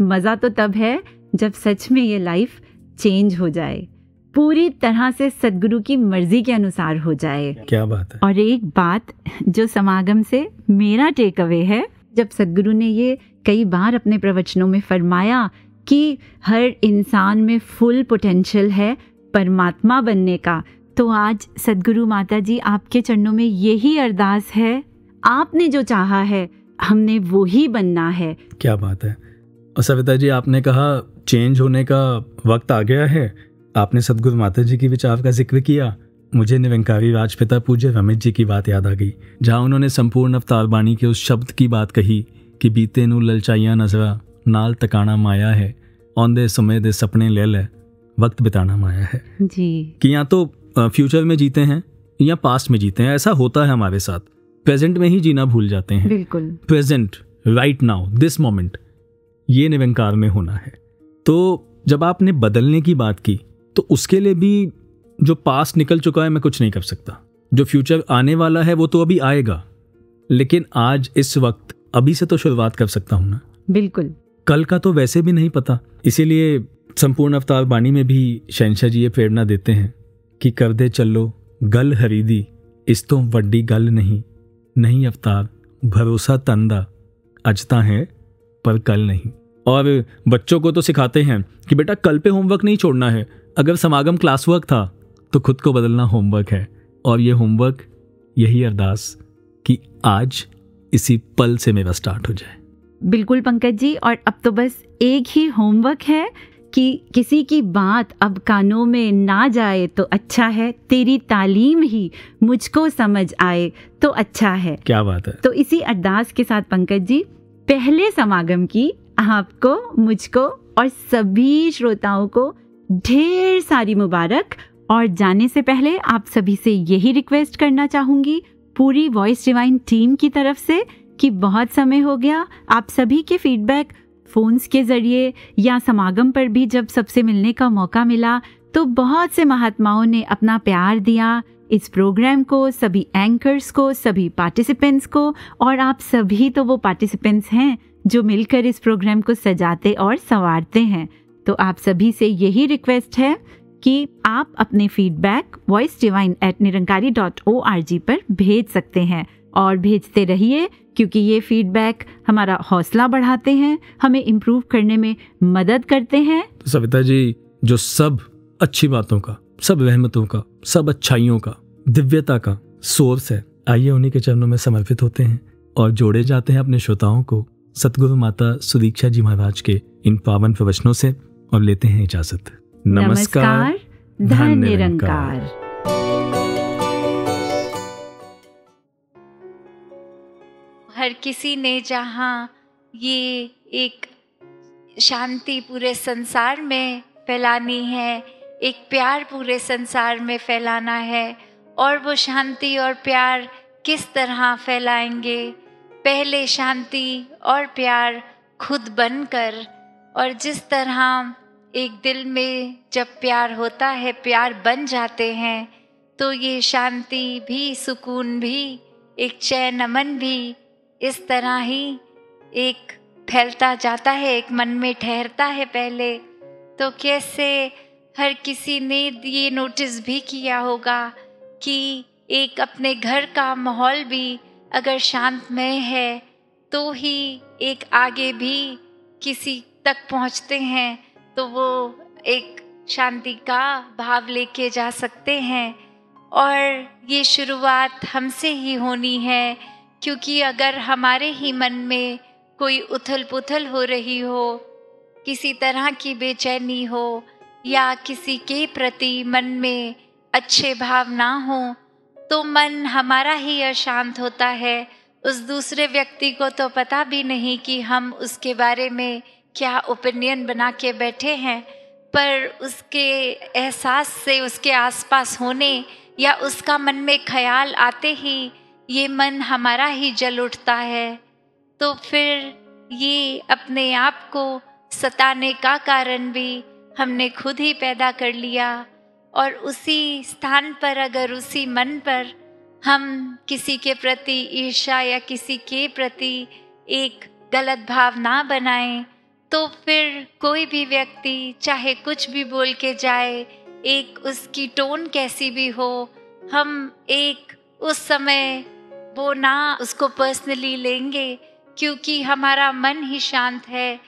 मज़ा तो तब है जब सच में ये लाइफ चेंज हो जाए, पूरी तरह से सद्गुरु की मर्जी के अनुसार हो जाए। क्या बात है। और एक बात जो समागम से मेरा टेक अवे है, जब सद्गुरु ने ये कई बार अपने प्रवचनों में फरमाया कि हर इंसान में फुल पोटेंशियल है परमात्मा बनने का, तो आज सद्गुरु माता जी आपके चरणों में यही अरदास है, आपने जो चाहा है हमने वो ही बनना है। क्या बात है। और सविता जी, आपने कहा चेंज होने का वक्त आ गया है, आपने सद्गुरु माता जी की विचार का जिक्र किया, मुझे निरंकारी राजपिता पूज्य रमेश जी की बात याद आ गई, जहाँ उन्होंने संपूर्ण अवतार बाणी के उस शब्द की बात कही कि बीते नू ललचाइया नजरा नाल तकाना माया है, औंदे समय दे सपने ले ले वक्त बिताना माया है जी। कि या तो फ्यूचर में जीते हैं या पास्ट में जीते हैं, ऐसा होता है हमारे साथ, प्रेजेंट में ही जीना भूल जाते हैं। बिल्कुल present, right now, this moment, ये निरंकार में होना है। तो जब आपने बदलने की बात की तो उसके लिए भी जो पास्ट निकल चुका है मैं कुछ नहीं कर सकता, जो फ्यूचर आने वाला है वो तो अभी आएगा, लेकिन आज इस वक्त अभी से तो शुरुआत कर सकता हूं ना। बिल्कुल। कल का तो वैसे भी नहीं पता, इसीलिए संपूर्ण अवतार बाणी में भी शहंशाह जी ये प्रेरणा देते हैं कि कर दे चलो गल हरीदी, इस तो वड्डी गल नहीं, नहीं अवतार भरोसा तंदा अजता हैं पर कल नहीं। और बच्चों को तो सिखाते हैं कि बेटा कल पे होमवर्क नहीं छोड़ना है, अगर समागम क्लास वर्क था तो खुद को बदलना होमवर्क है। और ये होमवर्क, यही अरदास कि आज इसी पल से मेरा स्टार्ट हो जाए। बिल्कुल पंकज जी, और अब तो बस एक ही होमवर्क है कि किसी की बात अब कानों में ना जाए तो अच्छा है, तेरी तालीम ही मुझको समझ आए तो अच्छा है। क्या बात है। तो इसी अरदास के साथ पंकज जी, पहले समागम की आपको, मुझको और सभी श्रोताओं को ढेर सारी मुबारक। और जाने से पहले आप सभी से यही रिक्वेस्ट करना चाहूँगी पूरी वॉइस डिवाइन टीम की तरफ से कि बहुत समय हो गया, आप सभी के फीडबैक फ़ोन्स के ज़रिए या समागम पर भी जब सबसे मिलने का मौका मिला तो बहुत से महात्माओं ने अपना प्यार दिया इस प्रोग्राम को, सभी एंकर्स को, सभी पार्टिसिपेंट्स को। और आप सभी तो वो पार्टिसिपेंट्स हैं जो मिलकर इस प्रोग्राम को सजाते और संवारते हैं। तो आप सभी से यही रिक्वेस्ट है कि आप अपने फीडबैक voicedivine@nirankari.org पर भेज सकते हैं और भेजते रहिए, क्योंकि ये फीडबैक हमारा हौसला बढ़ाते हैं, हमें इम्प्रूव करने में मदद करते हैं। तो सविता जी, जो सब अच्छी बातों का, सब रहमतों का, सब अच्छाइयों का, दिव्यता का सोर्स है, आइए उन्हीं के चरणों में समर्पित होते हैं और जोड़े जाते हैं अपने श्रोताओं को सतगुरु माता सुदीक्षा जी महाराज के इन पावन प्रवचनों से और लेते हैं इजाजत। नमस्कार, धन निरंकार। हर किसी ने जहाँ ये एक शांति पूरे संसार में फैलानी है, एक प्यार पूरे संसार में फैलाना है, और वो शांति और प्यार किस तरह फैलाएंगे? पहले शांति और प्यार खुद बनकर, और जिस तरह एक दिल में जब प्यार होता है, प्यार बन जाते हैं, तो ये शांति भी, सुकून भी, एक चैन अमन भी इस तरह ही एक फैलता जाता है, एक मन में ठहरता है पहले। तो कैसे हर किसी ने ये नोटिस भी किया होगा कि एक अपने घर का माहौल भी अगर शांतमय है तो ही एक आगे भी किसी तक पहुंचते हैं, तो वो एक शांति का भाव लेके जा सकते हैं। और ये शुरुआत हमसे ही होनी है, क्योंकि अगर हमारे ही मन में कोई उथल पुथल हो रही हो, किसी तरह की बेचैनी हो, या किसी के प्रति मन में अच्छे भाव ना हो, तो मन हमारा ही अशांत होता है। उस दूसरे व्यक्ति को तो पता भी नहीं कि हम उसके बारे में क्या ओपिनियन बना के बैठे हैं, पर उसके एहसास से, उसके आसपास होने या उसका मन में ख्याल आते ही ये मन हमारा ही जल उठता है। तो फिर ये अपने आप को सताने का कारण भी हमने खुद ही पैदा कर लिया। और उसी स्थान पर, अगर उसी मन पर हम किसी के प्रति ईर्ष्या या किसी के प्रति एक गलत भाव ना बनाएं, तो फिर कोई भी व्यक्ति चाहे कुछ भी बोल के जाए, एक उसकी टोन कैसी भी हो, हम एक उस समय वो ना उसको पर्सनली लेंगे, क्योंकि हमारा मन ही शांत है।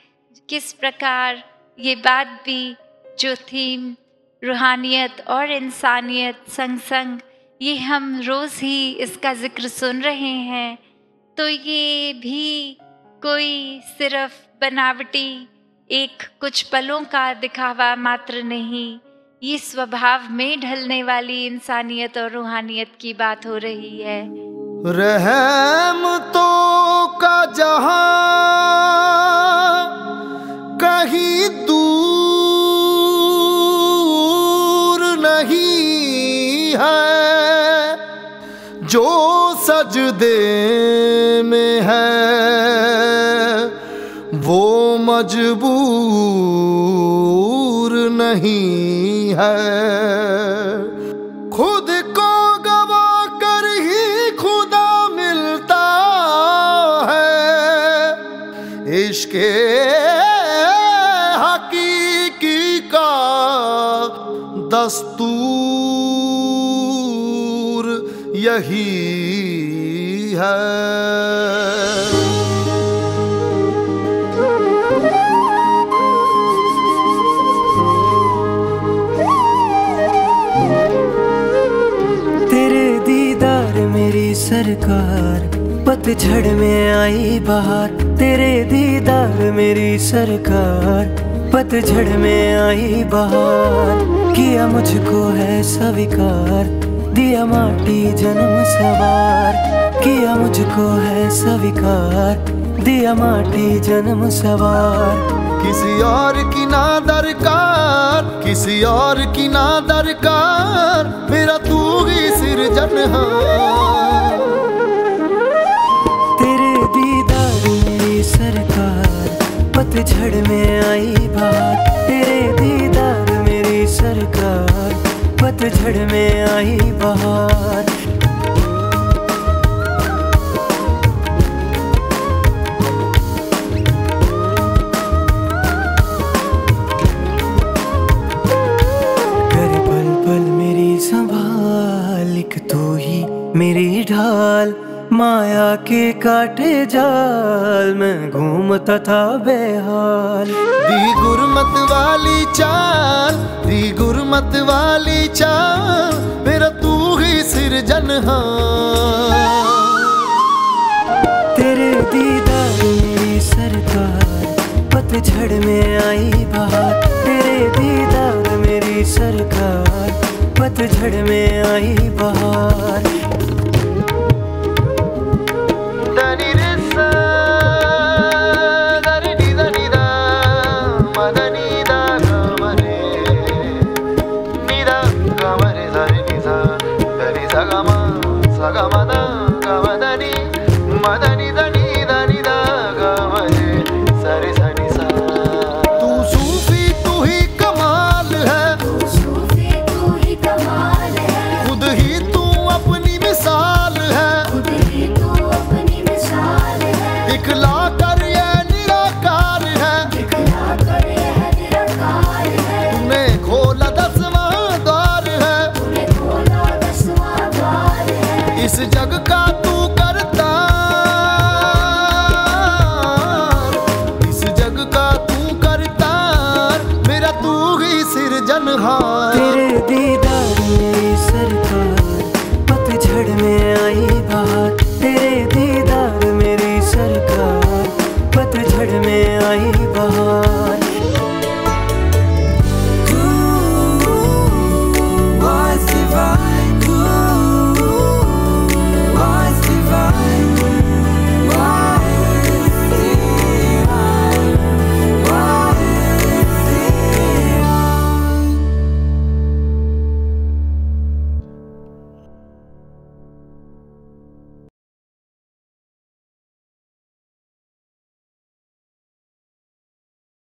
किस प्रकार ये बात भी, जो थीम रूहानियत और इंसानियत संग संग, ये हम रोज़ ही इसका जिक्र सुन रहे हैं, तो ये भी कोई सिर्फ बनावटी एक कुछ पलों का दिखावा मात्र नहीं, ये स्वभाव में ढलने वाली इंसानियत और रूहानियत की बात हो रही है। रहमतों का जहां कहीं दूर नहीं है, जो सजदे में है वो मजबूर नहीं है। खुद को गवा कर ही खुदा मिलता है, इश्क़े हकीकी का दस्तूर यही है। पतझड़ में आई बहार, तेरे दीदार मेरी सरकार। पतझड़ में आई बहार, किया मुझको है स्वीकार, दिया माटी जन्म सवार। किया मुझको है स्वीकार, दिया माटी जन्म सवार। किसी और की ना दरकार, किसी और की ना दरकार, मेरा तू ही सिरजनहार। तेरे दीदार मेरी सरकार, पतझड़ में आई बहार। तेरे दीदार मेरी सरकार, पतझड़ में आई बहार। मेरी ढाल, माया के काटे जाल में घूमता था बेहाल। दी गुरमत वाली चाल, दी गुरमत वाली चाल, मेरा तू ही सिरजनहार। तेरे दीदार मेरी सरकार, पतझड़ में आई बहार। तेरे दीदार मेरी सरकार, पतझड़ में आई बहार।